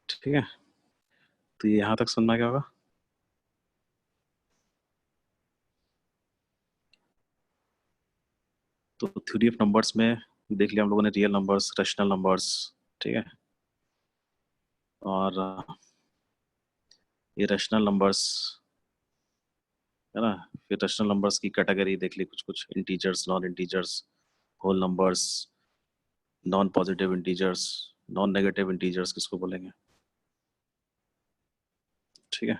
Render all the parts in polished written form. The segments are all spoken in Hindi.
ठीक है, तो ये यहाँ तक सुनना क्या होगा। तो थ्योरी ऑफ नंबर्स में देख लिया हम लोगों ने रियल नंबर्स, रेशनल नंबर्स, ठीक है, और ये रेशनल नंबर्स है ना। फिर रेशनल नंबर्स की कैटेगरी देख ली, कुछ कुछ integers, non integers, whole numbers, non positive integers, non negative integers किसको बोलेंगे, ठीक है।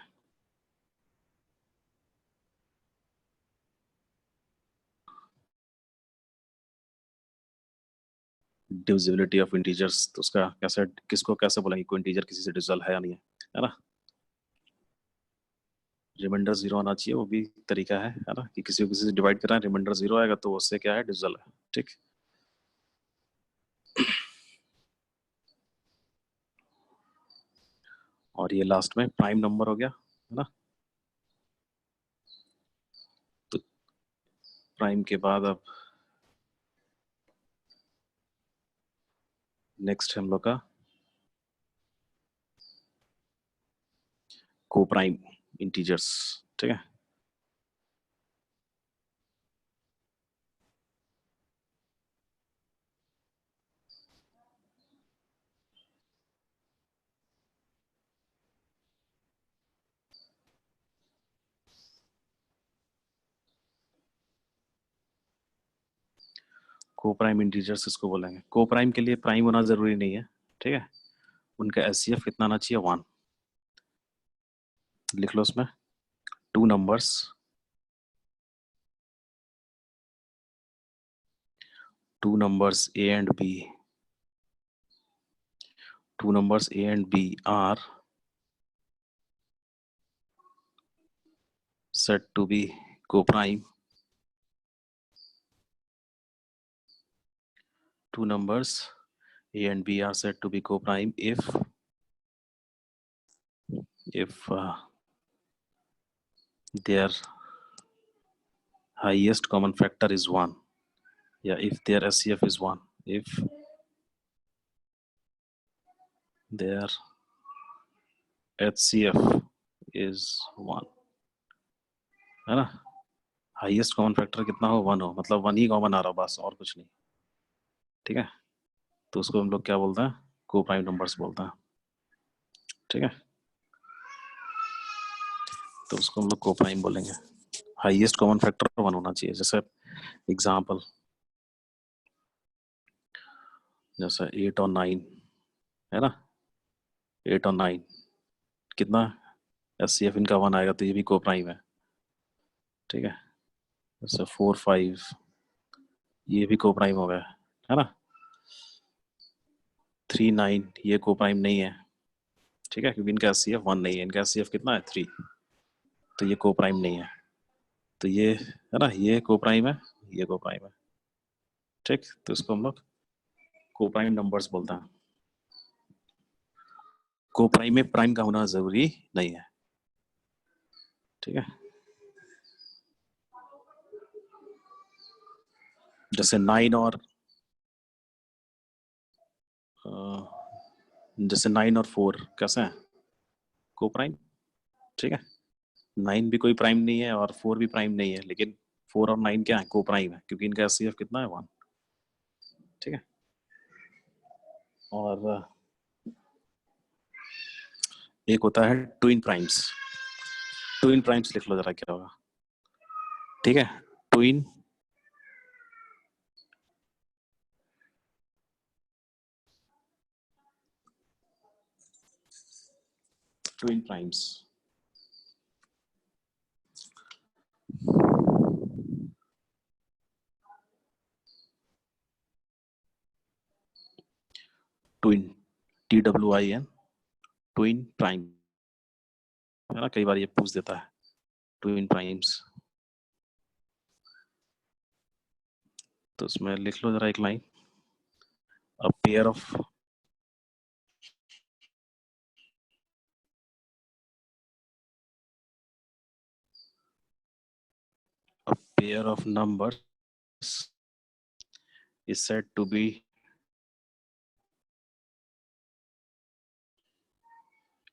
डिविजिबिलिटी ऑफ इंटीजर्स, तो उसका कैसे, किसको कैसे बोलेंगे, कोई इंटीजर किसी से डिविजिबल है या नहीं है ना। रिमाइंडर जीरो आना चाहिए, वो भी तरीका है ना, कि किसी को किसी से डिवाइड कर रहे हैं, रिमाइंडर जीरो आएगा तो उससे क्या है, डिविजिबल है, ठीक। और ये लास्ट में प्राइम नंबर हो गया है ना। तो प्राइम के बाद अब नेक्स्ट हम लोग का को प्राइम इंटीजर्स, ठीक है। को प्राइम इंटीजर्स इसको बोलेंगे। को प्राइम के लिए प्राइम होना जरूरी नहीं है, ठीक है। उनका एचसीएफ कितना आना चाहिए, 1। लिख लो उसमें two numbers, A and B, two numbers A and B are said to be co-prime. Two numbers A and B are said to be co-prime if their highest common factor is 1. Yeah, if their SCF is 1. If their HCF is 1, है ना। हाईएस्ट कॉमन फैक्टर कितना हो, 1 हो, मतलब 1 ही कॉमन आ रहा हो बस, और कुछ नहीं, ठीक है। तो उसको हम लोग क्या बोलते हैं, को प्राइम नंबर्स बोलते हैं, ठीक है। तो उसको हम लोग को प्राइम बोलेंगे। हाईएस्ट कॉमन फैक्टर 1 होना चाहिए। जैसे एग्जांपल, जैसे 8 और 9 है ना, 8 और 9 कितना, एचसीएफ इनका 1 आएगा, तो ये भी को प्राइम है, ठीक है। जैसे 4 5 ये भी को प्राइम हो गया, है ना। 3 9 ये को प्राइम नहीं है, ठीक है, क्योंकि इनका एचसीएफ 1 नहीं है, इनका एचसीएफ कितना है, 3, तो ये को प्राइम नहीं है। तो ये है ना, ये को प्राइम है, ये को प्राइम है, ठीक। तो इसको हम लोग को प्राइम नंबर्स बोलते हैं। को प्राइम में प्राइम का होना जरूरी नहीं है, ठीक है। जैसे 9 और जैसे 9 और 4 कैसे हैं, को प्राइम, ठीक है। 9 भी कोई प्राइम नहीं है और 4 भी प्राइम नहीं है, लेकिन 4 और 9 क्या है, को प्राइम है, क्योंकि इनका एचसीएफ कितना है, 1, ठीक है। और एक होता है ट्विन प्राइम्स। ट्विन प्राइम्स लिख लो जरा क्या होगा, ठीक है। Twin twin primes, twin, TWIN, twin prime, है ना। कई बार ये पूछ देता है ट्विन प्राइम्स, तो उसमें लिख लो जरा एक line, a pair of numbers is said to be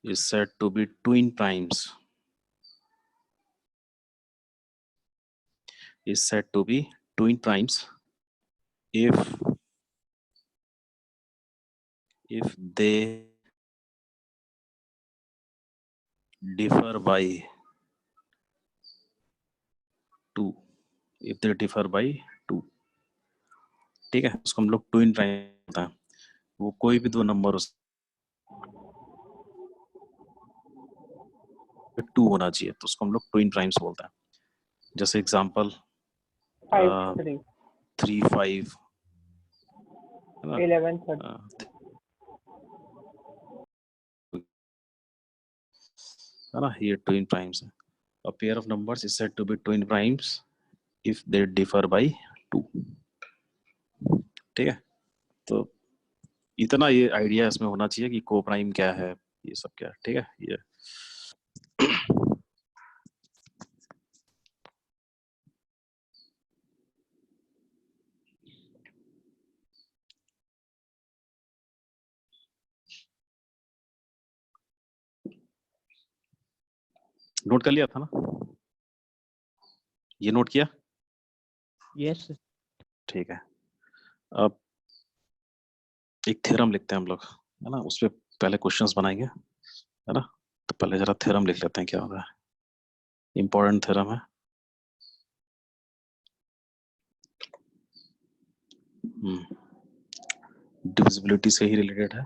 is said to be twin primes. Is said to be twin primes if they differ by 2. If they differ by 2, ठीक है, उसको हम लोग ट्विन प्राइम होता है। वो कोई भी दो नंबर उस 2 होना चाहिए, तो उसको हम लोग ट्विन प्राइम्स बोलते हैं। जैसे एग्जांपल 3 5 11 30 है ना, ये ट्विन प्राइम्स है। A pair of numbers is said to be twin primes if they differ by 2. ठीक है, तो इतना ये आइडिया इसमें होना चाहिए कि को प्राइम क्या है, ये सब क्या है। ठीक है, ये नोट कर लिया था ना, ये नोट किया? यस ठीक है, अब एक थ्योरम लिखते हैं हम लोग, है ना, उस पर पहले क्वेश्चंस बनाएंगे, है ना। तो पहले जरा थ्योरम लिख लेते हैं, क्या होगा। इंपॉर्टेंट थ्योरम है। डिविजिबिलिटी से ही रिलेटेड है।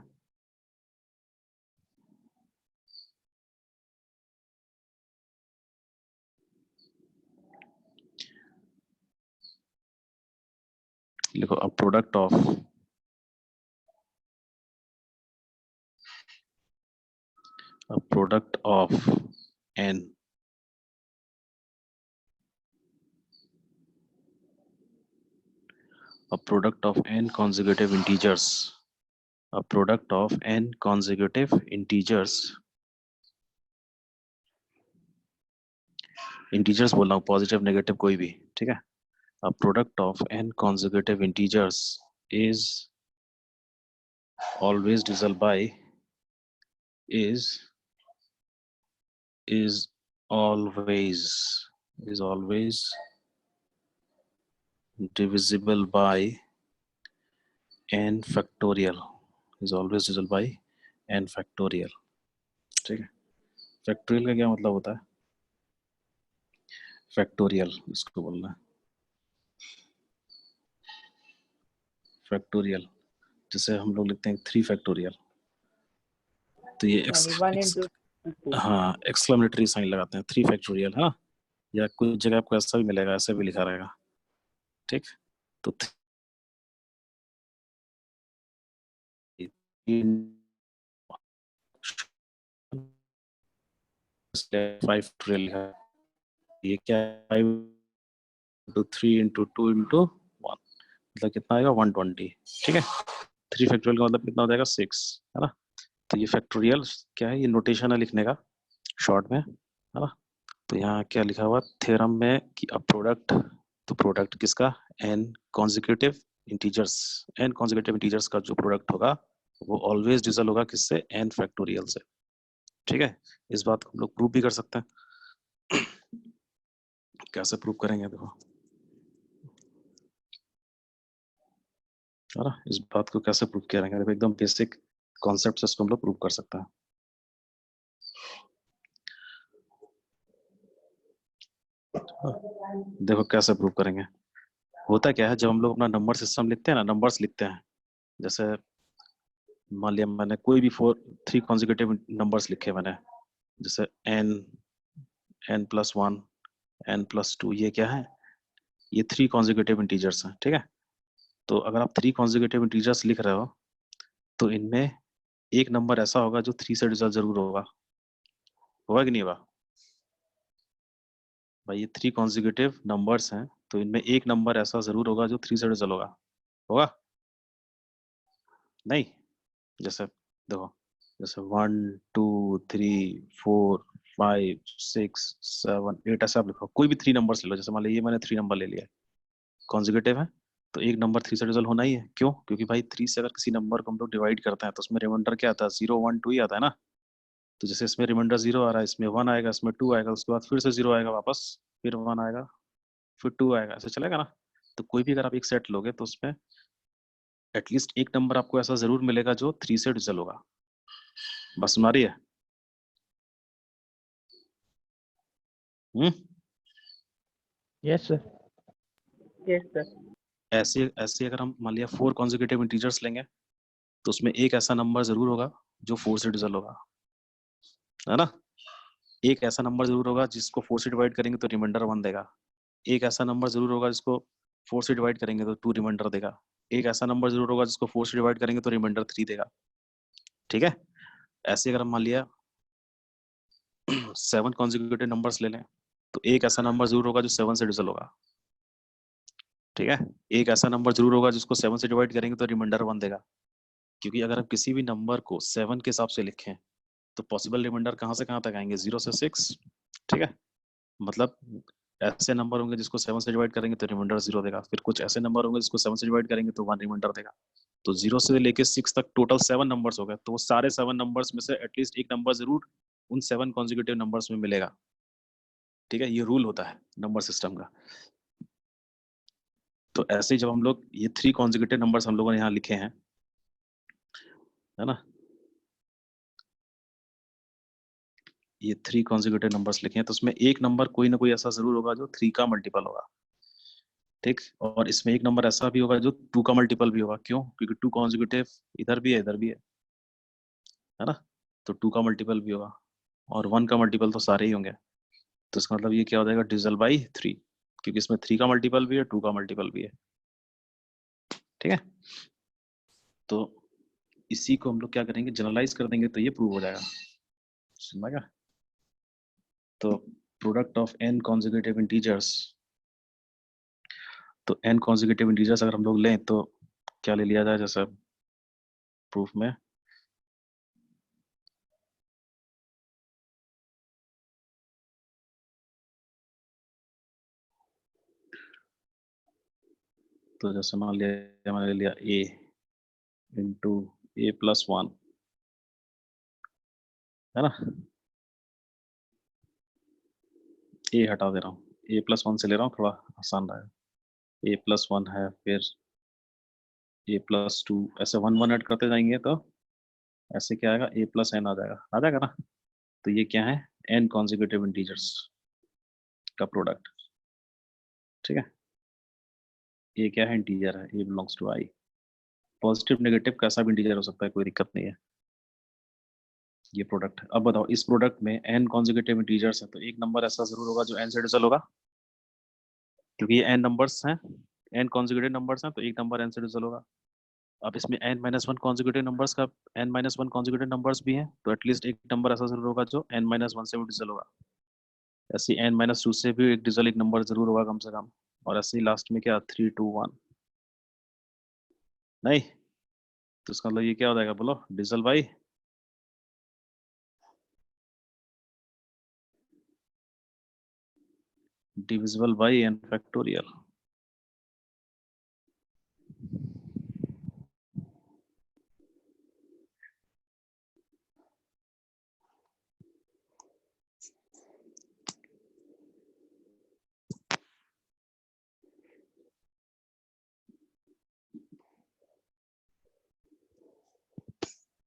लिखो, a product of n a product of n consecutive integers, a product of n consecutive integers बोल रहा हूँ, पॉजिटिव नेगेटिव कोई भी, ठीक है। a product of n consecutive integers is always divisible by is always divisible by n factorial, is always divisible by n factorial। ठीक है, फैक्टोरियल का क्या मतलब होता है? फैक्टोरियल इसको बोलना है, फैक्टोरियल। जैसे हम लोग लिखते हैं 3 फैक्टोरियल, तो ये हाँ एक्सक्लेमेटरी साइन लगाते हैं, 3 फैक्टोरियल, हाँ, या कुछ जगह आपको ऐसा भी मिलेगा, ऐसा भी लिखा रहेगा, ठीक। तो 5 फैक्टोरियल लिखा है, ये क्या है? 5 into 3 into 2 into 1, मतलब कितना आएगा? 120, ठीक है। 3 फैक्टोरियल का मतलब कितना हो जाएगा? 6, है ना। तो ये फैक्टोरियल क्या है? ये नोटेशन है लिखने का शॉर्ट में, है ना। तो यहाँ क्या लिखा हुआ थ्योरम में कि अ प्रोडक्ट, तो प्रोडक्ट किसका? n consecutive integers, n consecutive integers का जो प्रोडक्ट होगा वो ऑलवेज डिविजिबल होगा किससे? n फैक्टोरियल से, ठीक है। इस बात को हम लोग प्रूव भी कर सकते हैं। कैसे प्रूव करेंगे देखो, है ना, इस बात को कैसे प्रूव करेंगे देखो, एकदम बेसिक कॉन्सेप्ट से इसको हम लोग प्रूव कर सकते हैं। देखो कैसे प्रूव करेंगे। होता क्या है, जब हम लोग अपना नंबर सिस्टम लिखते हैं ना, नंबर्स लिखते हैं, जैसे मान लिया मैंने कोई भी 3 कॉन्जिक्यूटिव नंबर्स लिखे मैंने, जैसे n+1 n+2, ये क्या है? ये 3 कॉन्जिक्यूटिव इंटीजर्स हैं, ठीक है। तो अगर आप 3 कॉन्जिक्यूटिव इंटीजर्स लिख रहे हो तो इनमें एक नंबर ऐसा होगा जो 3 से डिविजिबल जरूर होगा, होगा कि नहीं होगा भाई? ये 3 कॉन्जिक्यूटिव नंबर्स हैं, तो इनमें एक नंबर ऐसा जरूर होगा जो 3 से डिविजिबल होगा, होगा नहीं? जैसे देखो, जैसे 1 2 3 4 5 6 7 8 ऐसा आप लिखो, कोई भी 3 नंबर्स ले लो। जैसे मान लो ये मैंने 3 नंबर ले लिया, कॉन्जिक्यूटिव है, तो एक नंबर 3 से डिविजिबल होना ही है। क्यों? क्योंकि भाई 3 से अगर किसी नंबर को हम लोग डिवाइड करते हैं तो उसमें रिमाइंडर क्या आता है? 0 1 2 ही आता है ना। तो जैसे इसमें रिमाइंडर 0 आ रहा है, इसमें 1 आएगा, इसमें 2 आएगा, उसके बाद फिर से 0 आएगा वापस, फिर 1 आएगा, फिर 2 आएगा, ऐसे चलेगा ना। तो कोई भी अगर आप एक सेट लोगे तो उसमें एटलीस्ट एक नंबर आपको ऐसा जरूर मिलेगा जो 3 से डिजिटल होगा। बस सुना रही है? हम्म। Yes, sir. Yes, sir. ऐसे ऐसे अगर हम मान लिया 4 कॉन्जिक्यूटिव इंटीजर्स लेंगे तो उसमें एक ऐसा नंबर जरूर होगा जो 4 से डिजिटल होगा, है ना। एक ऐसा नंबर जरूर होगा जिसको 4 से डिवाइड करेंगे तो रिमाइंडर 1 देगा। एक ऐसा नंबर जरूर होगा जिसको 4 से डिवाइड करेंगे तो 2 रिमाइंडर देगा। एक ऐसा नंबर जरूर होगा जिसको 4 से डिवाइड करेंगे तो रिमाइंडर 3 देगा। ठीक है। ऐसे अगर हम मान लिया 7 कॉन्जिक्यूटिव नंबर्स ले लें तो एक ऐसा नंबर जरूर होगा जो 7 से डिजिटल होगा। ठीक है। एक ऐसा नंबर जरूर होगा जिसको 7 से डिवाइड करेंगे तो रिमाइंडर 1 देगा। क्योंकि अगर हम किसी भी नंबर को 7 के हिसाब से लिखें तो पॉसिबल रिमाइंडर कहाँ से कहाँ तक आएंगे, 0 से 6। ठीक है। मतलब ऐसे नंबर होंगे जिसको 7 से डिवाइड करेंगे तो रिमाइंडर 0 देगा, फिर कुछ ऐसे नंबर होंगे जिसको 7 से डिवाइड करेंगे तो 1 रिमाइंडर देगा। तो 0 से लेके 6 तक टोटल 7 नंबर्स हो गए, तो वो सारे 7 नंबर्स में से एटलीस्ट एक नंबर जरूर उन 7 कॉन्जिक्यूटिव नंबर्स में मिलेगा। ठीक है, ये रूल होता है नंबर सिस्टम का। तो ऐसे ही जब हम लोग ये 3 कॉन्जिक्यूटिव नंबर्स हम लोगों ने यहाँ लिखे हैं, है ना, ये 3 कॉन्जिक्यूटिव नंबर्स लिखे हैं तो उसमें एक नंबर कोई ना कोई ऐसा जरूर होगा जो 3 का मल्टीपल होगा। ठीक। और इसमें एक नंबर ऐसा भी होगा जो 2 का मल्टीपल भी होगा। क्यों? क्योंकि 2 कॉन्जिक्यूटिव इधर भी है इधर भी है ना। तो 2 का मल्टीपल भी होगा और 1 का मल्टीपल तो सारे ही होंगे। तो इसका मतलब ये क्या हो जाएगा, डिविजल बाई 3, क्योंकि इसमें 3 का मल्टीपल भी है 2 का मल्टीपल भी है। ठीक है। तो इसी को हम लोग क्या करेंगे, जनरलाइज कर देंगे तो ये प्रूव हो जाएगा। समझ गया? तो product of n consecutive integers, तो n कॉन्जिक्यूटिव इंटीजर्स अगर हम लोग लें तो क्या ले लिया जाए, जैसे प्रूफ में तो जैसे मान लिया मैंने लिया a इंटू a+1, है ना। a हटा दे रहा हूँ, a+1 से ले रहा हूँ, थोड़ा आसान रहेगा। a+1 है, फिर a+2, ऐसे 1 1 ऐड करते जाएंगे तो ऐसे क्या आएगा, a+n आ जाएगा ना। तो ये क्या है, n कॉन्जिक्यूटिव इंटीजर्स का प्रोडक्ट। ठीक है। ये क्या है, इंटीजर है, a belongs to i। Positive negative कैसा भी इंटीजर हो सकता है, कोई दिक्कत नहीं है। ये प्रोडक्ट है। अब बताओ इस प्रोडक्ट में n कॉन्जिक्यूटिव इंटीजर्स है तो एक नंबर ऐसा जरूर होगा जो n से डिविजल होगा, क्योंकि ये n नंबर्स हैं, n कॉन्जिक्यूटिव नंबर्स हैं तो एक नंबर n से डिविजल होगा। अब इसमें n-1 कॉन्जिक्यूटिव नंबर्स का n-1 कॉन्जिक्यूटिव नंबर्स भी हैं तो एटलीस्ट एक नंबर ऐसा जरूर होगा जो n-1 से भी डिविजल होगा। ऐसे n-2 से भी एक डिविजल एक नंबर जरूर होगा कम से कम। और ऐसे ही लास्ट में क्या, 3 2 1 नहीं। तो इसका मतलब ये क्या हो जाएगा, बोलो, डिविजल by divisible by n factorial.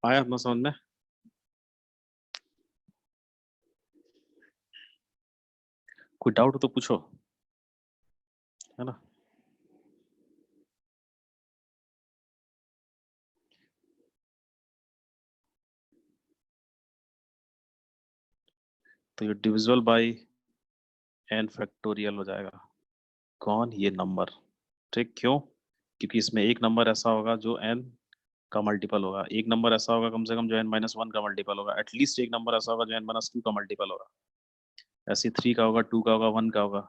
आया अपना समझ में? कोई डाउट हो तो पूछो, है ना। तो ये डिविजिबल बाई n फैक्टोरियल हो जाएगा। कौन? ये नंबर। ठीक। क्यों? क्योंकि इसमें एक नंबर ऐसा होगा जो n का मल्टीपल होगा, एक नंबर ऐसा होगा कम से कम जो n-1 का मल्टीपल होगा, एटलीस्ट एक नंबर ऐसा होगा जो n-2 का मल्टीपल होगा। ऐसे 3 का होगा, 2 का होगा, 1 का होगा,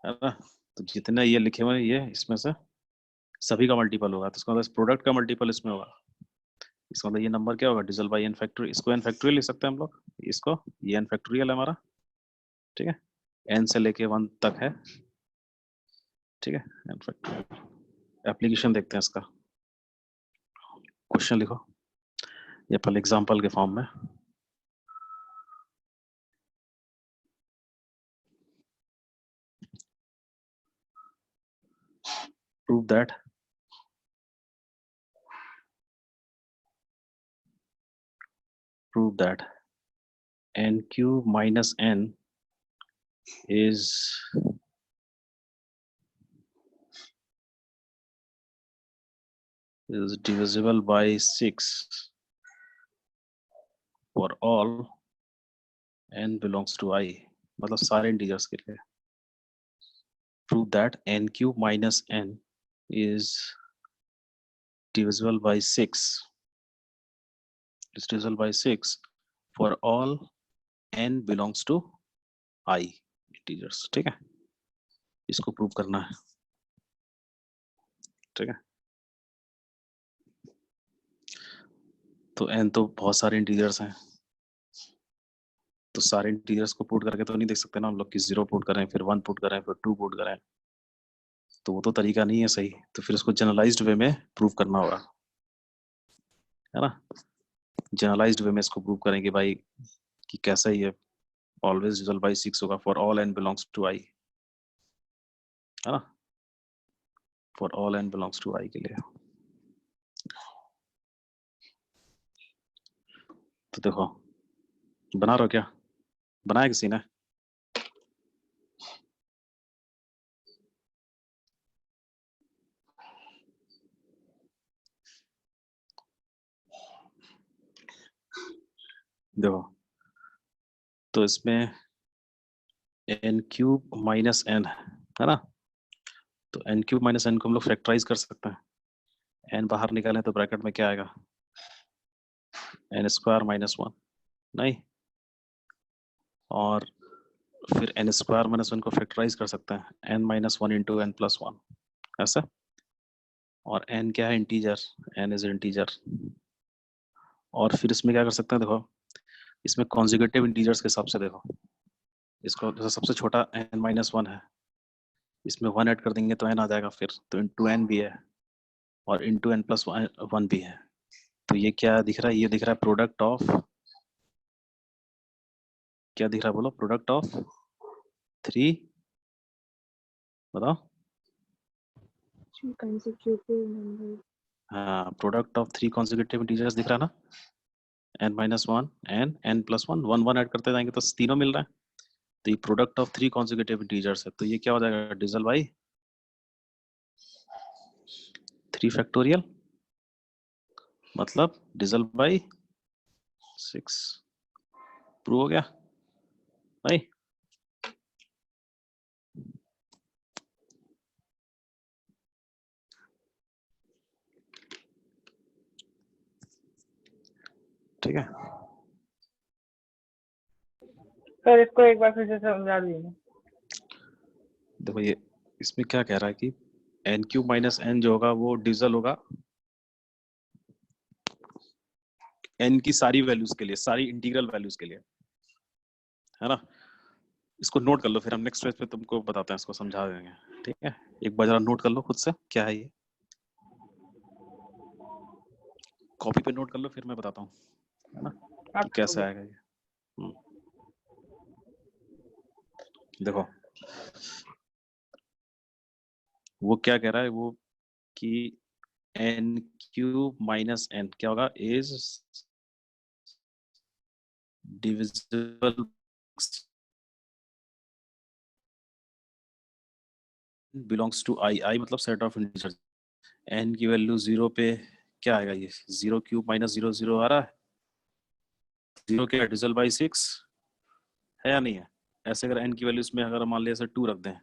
है ना। तो जितने ये लिखे हुए हैं ये इसमें से सभी का मल्टीपल होगा, तो इसका मतलब प्रोडक्ट का मल्टीपल इसमें होगा। इसका मतलब ये नंबर क्या होगा, डिविजल बाई n फैक्टोरियल। इसको n फैक्टोरियल लिख सकते हैं हम लोग, इसको, ये n फैक्टोरियल है हमारा। ठीक है। n से लेके 1 तक है। ठीक है, n फैक्टोरियल। एप्लीकेशन देखते हैं इसका, क्वेश्चन लिखो ये पहले एग्जाम्पल के फॉर्म में। prove that n cube minus n is divisible by 6 for all n belongs to I, मतलब सारे इंटीजर्स के लिए. Prove that n cube minus n is divisible by 6. It's divisible by 6 for all n belongs to I integers. ठीक है, इसको प्रूव करना है. ठीक है, तो n तो बहुत सारे इंटीजर्स हैं, तो सारे इंटीजर्स को पुट करके तो नहीं देख सकते ना हम लोग कि 0 पुट करें, फिर 1 पुट करें, फिर 2 पुट करें, तो वो तो तरीका नहीं है सही. तो फिर उसको जनरलाइज्ड वे में प्रूव करना होगा, है ना. जनरलाइज्ड वे में इसको प्रूव करेंगे भाई कि कैसा ही है. ऑलवेज डिविजिबल बाय 6 होगा for all n belongs to I, है ना. For all n belongs to I के लिए. तो देखो, बना रहे हो क्या? बनाया किसी ने? देखो, तो इसमें n क्यूब माइनस n है ना. तो n क्यूब माइनस n को हम लोग फैक्टराइज कर सकते हैं. n बाहर निकालें तो ब्रैकेट में क्या आएगा? n स्क्वायर माइनस 1, नहीं. और फिर n स्क्वायर माइनस 1 को फैक्टराइज कर सकते हैं, n minus 1 into n plus 1, ऐसा. और n क्या है? इंटीजर. n is integer. और फिर इसमें क्या कर सकते हैं? देखो, इसमें कॉन्जिक्यूटिव इंटीजर्स के हिसाब से देखो, इसको जैसे सबसे छोटा n माइनस 1 है, इसमें 1 ऐड कर देंगे तो n आ जाएगा फिर, तो इंटू n भी है और इंटू n प्लस 1 भी है. तो ये क्या दिख रहा है? ये दिख रहा है प्रोडक्ट ऑफ, क्या दिख रहा है बोलो? प्रोडक्ट ऑफ 3, बताओ. consecutive number. हाँ, प्रोडक्ट ऑफ 3 कॉन्जिक्यूटिव इंटीजर्स दिख रहा है ना. n minus 1 n plus 1, 1 add करते जाएंगे तो तीनों मिल रहा है. तो ये प्रोडक्ट ऑफ 3 कॉन्जिक्यूटिव इंटीजर्स है, तो ये क्या हो जाएगा? डिविजिबल बाय 3 फैक्टोरियल, मतलब डिविजिबल बाय 6. प्रूव हो गया भाई. ठीक है, सर इसको एक बार फिर से समझा दीजिए. देखो ये इसमें क्या कह रहा है कि n क्यूब माइनस n जो होगा वो डिविजिबल होगा n की सारी वैल्यूज के लिए, सारी इंटीग्रल वैल्यूज के लिए, है ना. इसको नोट कर लो, फिर हम नेक्स्ट पेज पे तुमको बताते हैं, इसको समझा देंगे. ठीक है, एक बार जरा नोट कर लो खुद से क्या है ये. कॉपी पे नोट कर लो, फिर मैं बताता हूँ, है ना, कि कैसे आएगा ये. देखो वो क्या कह रहा है, वो कि n क्यूब माइनस n क्या होगा? Is divisible belongs to I. I मतलब सेट ऑफ इंटीजर्स. n की वैल्यू 0 पे क्या आएगा? ये 0 क्यूब माइनस 0 0 आ रहा है. 0 क्या? डिविजिबल बाय 6 है या नहीं है? ऐसे अगर n की वैल्यू इसमें अगर मान लिया 2 रख दें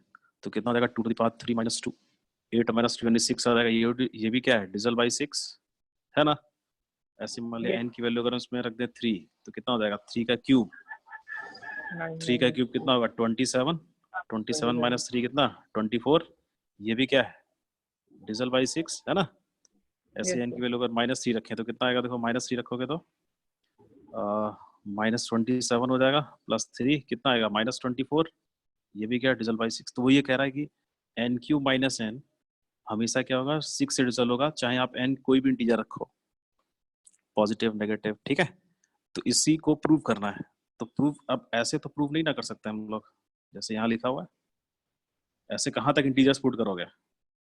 तो कितना हो जाएगा? 2 to the power 3 minus 2, 8 minus 26 आ जाएगा. ये भी क्या है? डिविजिबल बाय 6 है ना. ऐसे मान लिया n की वैल्यू अगर उसमें रख दें 3 तो कितना हो जाएगा? 3 का क्यूब. 3 का क्यूब कितना होगा? 27. 27 माइनस 3 कितना? 24. ये भी क्या है? डिविजिबल बाय 6 है ना. ऐसे n की वैल्यू अगर माइनस 3 रखें तो कितना आएगा? देखो माइनस 3 रखोगे तो माइनस 27 हो जाएगा, प्लस 3 कितना आएगा? माइनस 24. ये भी क्या? Divisible by 6. तो वो ये कह रहा है कि n क्यूब माइनस n हमेशा क्या होगा? 6 से डिविजिबल होगा, चाहे आप n कोई भी इंटीजर रखो, पॉजिटिव नेगेटिव. ठीक है, तो इसी को प्रूव करना है. तो प्रूव, अब ऐसे तो प्रूव नहीं ना कर सकते हम लोग, जैसे यहाँ लिखा हुआ है. ऐसे कहाँ तक इंटीजर्स पुट करोगे?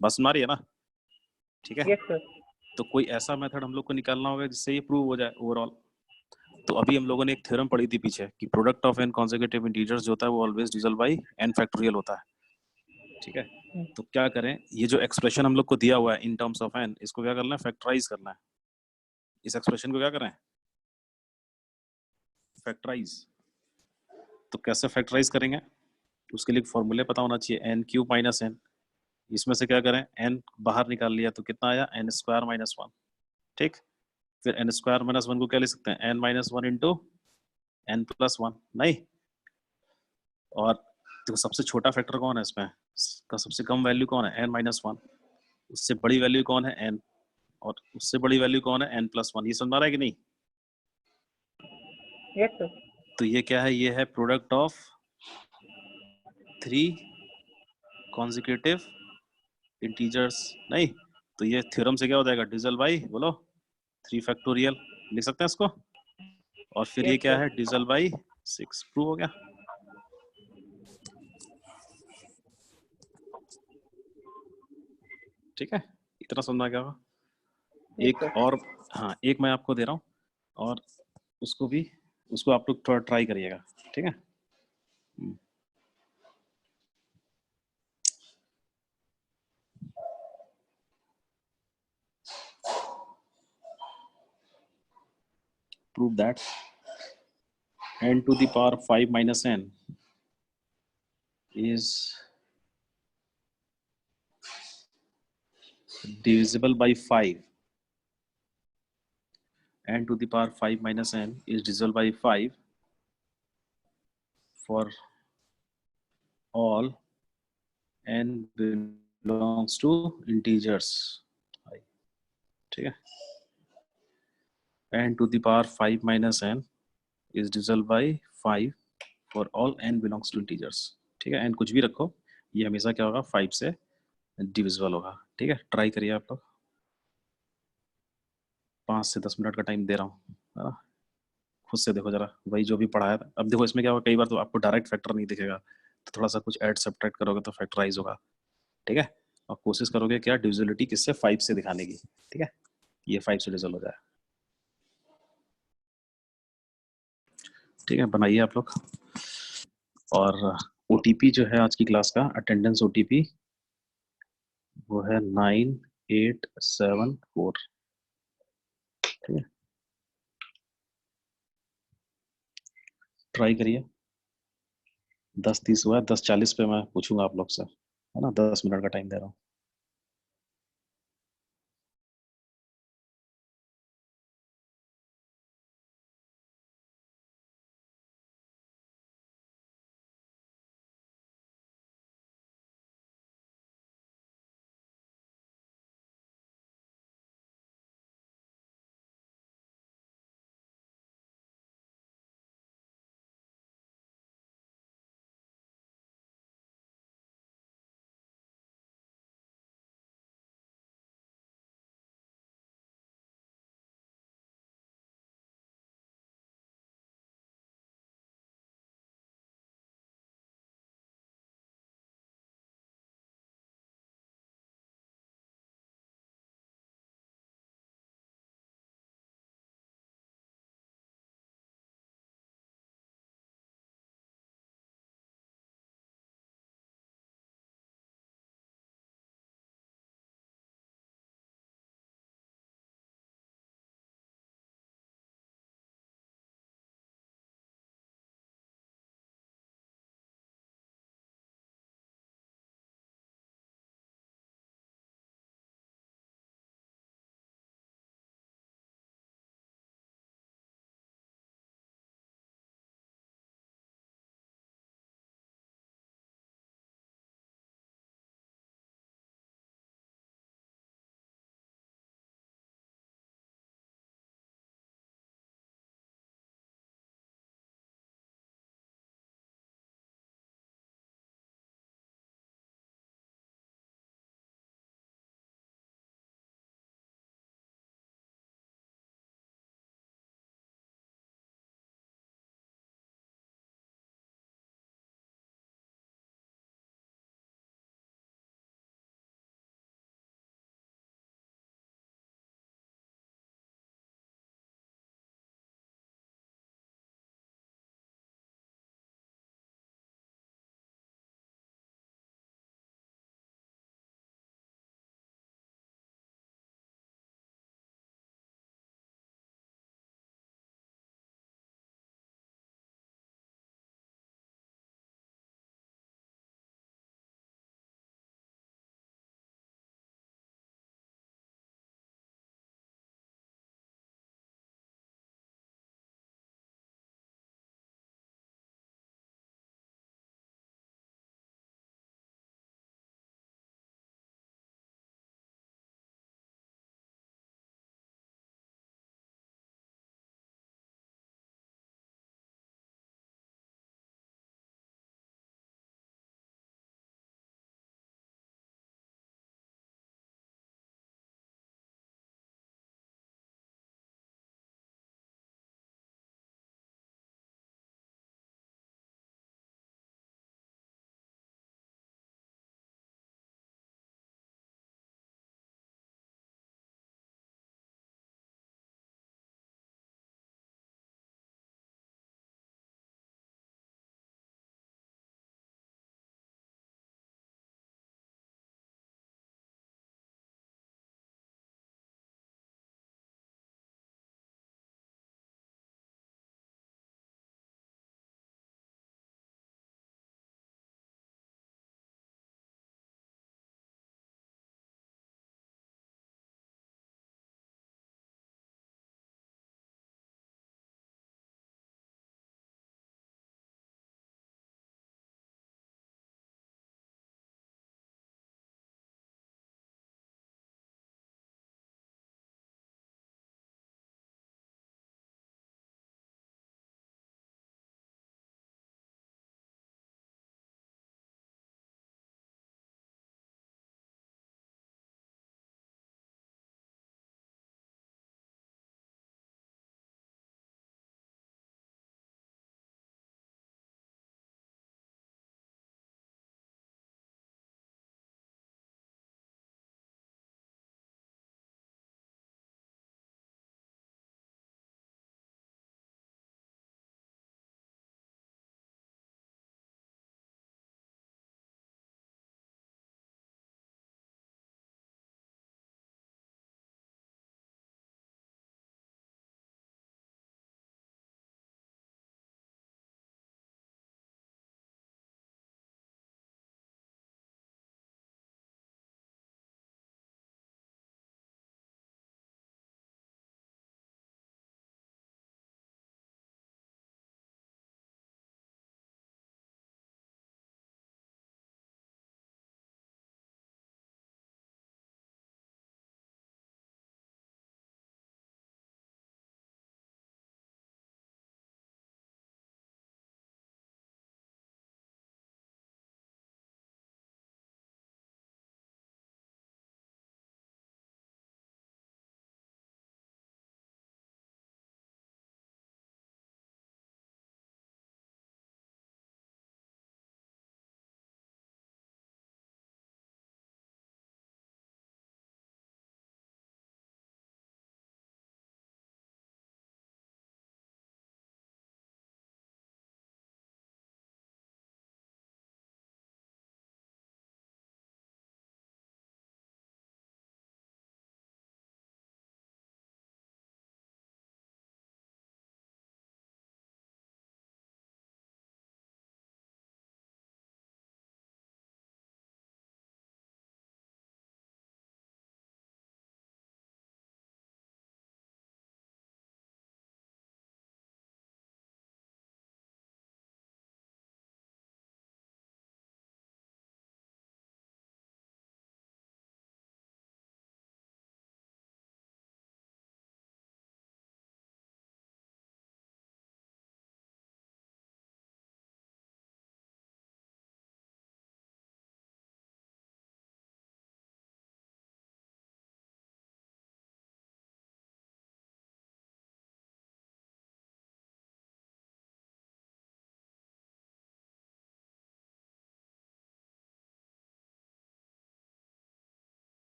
बस सुन आ रही है ना? ठीक है, यस सर। तो कोई ऐसा मेथड हम लोग को निकालना होगा जिससे ये प्रूव हो जाए ओवरऑल। तो अभी हम लोगों ने एक थ्योरम पढ़ी थी पीछे कि product of n consecutive integers जो होता है वो always divisible by n factorial होता है। ठीक है, तो क्या करें, ये जो एक्सप्रेशन हम लोग को दिया हुआ है इन टर्म्स ऑफ एन, इसको क्या करना है, फैक्टराइज करना है। इस एक्सप्रेशन को क्या करें, फैक्टराइज। तो कैसे फैक्टराइज करेंगे, उसके लिए फॉर्मूले पता होना चाहिए, एन क्यूब माइनस एन। इसमें से क्या करें, एन बाहर निकाल लिया तो कितना आया, एन स्क्वायर माइनस वन। ठीक, फिर एन स्क्वायर माइनस वन को क्या ले सकते हैं, n minus one into n plus one, नहीं। और तो सबसे छोटा फैक्टर कौन है इसमें, का सबसे कम वैल्यू कौन है, एन माइनस वन। उससे बड़ी वैल्यू कौन है, एन। और उससे बड़ी वैल्यू कौन है, एन प्लस वन। ये समझ आ रहा है कि नहीं? Yes sir. तो ये क्या है, ये है प्रोडक्ट ऑफ 3 कॉन्जिक्यूटिव इंटीजर्स, नहीं। तो ये थ्योरम से क्या हो जाएगा, डिविजिबल बाय, बोलो, 3 फैक्टोरियल, लिख सकते हैं इसको। और फिर ये यस क्या सर। है, डिविजिबल बाय 6, प्रूव हो गया। ठीक है, इतना समझना क्या होगा। यस एक सर। और, हाँ एक मैं आपको दे रहा हूँ, और उसको भी, उसको आप लोग थोड़ा ट्राई करिएगा। ठीक है, prove that n to the power 5 minus n is divisible by 5. N to the power 5 minus n is divisible by 5 for all n belongs to integers I. ठीक है, n to the power 5 minus n is divisible by 5 for all n belongs to integers। ठीक है, n कुछ भी रखो, ये हमेशा क्या होगा, 5 से डिविजिबल होगा। ठीक है, ट्राई करिए आप लोग। 5 से 10 मिनट का टाइम दे रहा हूँ, है ना? खुद से देखो जरा, वही जो भी पढ़ाया था। अब देखो इसमें क्या होगा, कई बार तो आपको डायरेक्ट फैक्टर नहीं दिखेगा, तो थोड़ा सा कुछ ऐड सब्ट्रैक्ट करोगे तो फैक्टराइज होगा। ठीक है, और कोशिश करोगे क्या, डिविजिबिलिटी किससे, 5 से दिखाने की। ठीक है, ये 5 से डिविजिबल हो जाए। ठीक है, बनाइए आप लोग। और ओटीपी जो है आज की क्लास का, अटेंडेंस ओटीपी, वो है 9874। ठीक है, ट्राई करिए। 10:30 हुआ है, 10:40 पे मैं पूछूंगा आप लोग से, है ना? 10 मिनट का टाइम दे रहा हूँ।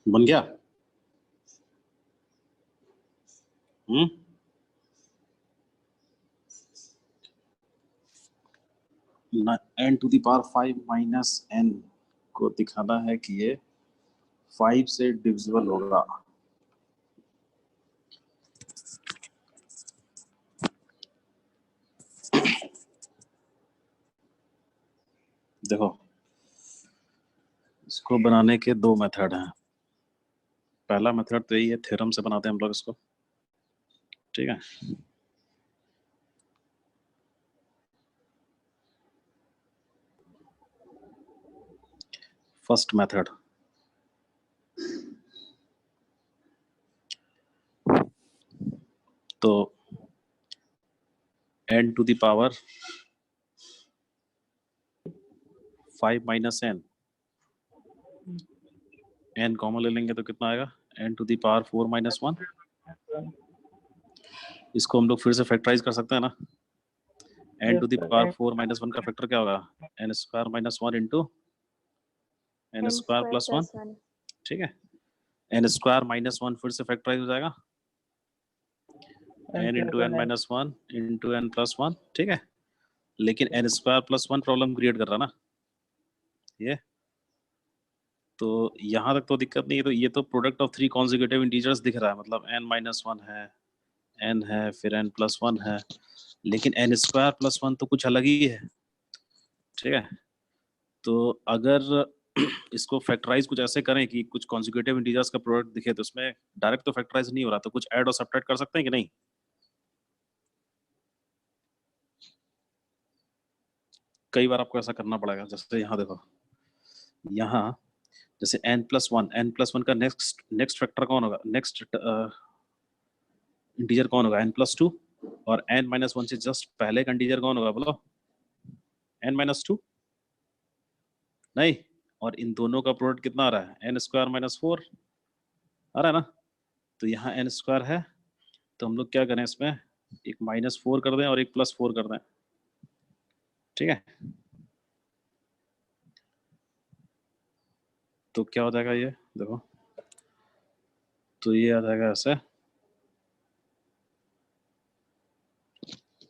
बन गया? n to the power 5 minus n को दिखाना है कि ये 5 से डिविजिबल होगा। देखो, इसको बनाने के दो मेथड हैं। पहला मेथड तो यही है, थ्योरम से बनाते हैं हम लोग इसको, ठीक है। फर्स्ट मेथड, तो n to the power 5 minus n, n common ले लेंगे तो कितना आएगा? n to the power 4 minus 1। इसको हम लोग फिर से फैक्टराइज कर सकते हैं ना। n to the power 4 minus 1 का फैक्टर क्या होगा? n square minus 1 into n square plus 1, ठीक है। n स्क्वायर माइनस 1 फिर से फैक्टराइज हो जाएगा, n into n minus 1 into n plus 1, ठीक है। लेकिन n square plus 1 problem create कर रहा ना ये, तो यहाँ तक तो दिक्कत नहीं है। तो ये तो प्रोडक्ट ऑफ 3 कॉन्जिक्यूटिव इंटीजर्स दिख रहा है, मतलब n माइनस 1 है, n है, फिर n प्लस 1 है, लेकिन n स्क्वायर प्लस 1 तो कुछ अलग ही है, ठीक है। तो अगर इसको फैक्टराइज कुछ ऐसे करें कि कुछ कॉन्जिक्यूटिव इंटीजर्स का प्रोडक्ट दिखे, तो इसमें डायरेक्ट तो फैक्टराइज नहीं हो रहा, तो कुछ ऐड और सब्ट्रैक्ट कर सकते हैं कि नहीं? कई बार आपको ऐसा करना पड़ेगा। जैसे यहाँ देखो, यहाँ जैसे n+1 का नेक्स्ट फैक्टर कौन होगा? नेक्स्ट इंटीजर कौन होगा? n+2। और n-1 से जस्ट पहले का इंटीजर कौन होगा बोलो? n-2 नहीं। और इन दोनों का प्रोडक्ट कितना आ रहा है? n स्क्वायर माइनस 4 आ रहा है ना। तो यहाँ n स्क्वायर है, तो हम लोग क्या करें, इसमें एक -4 कर दें और एक +4 कर दें, ठीक है। तो क्या हो जाएगा ये देखो, तो ये आ जाएगा ऐसे,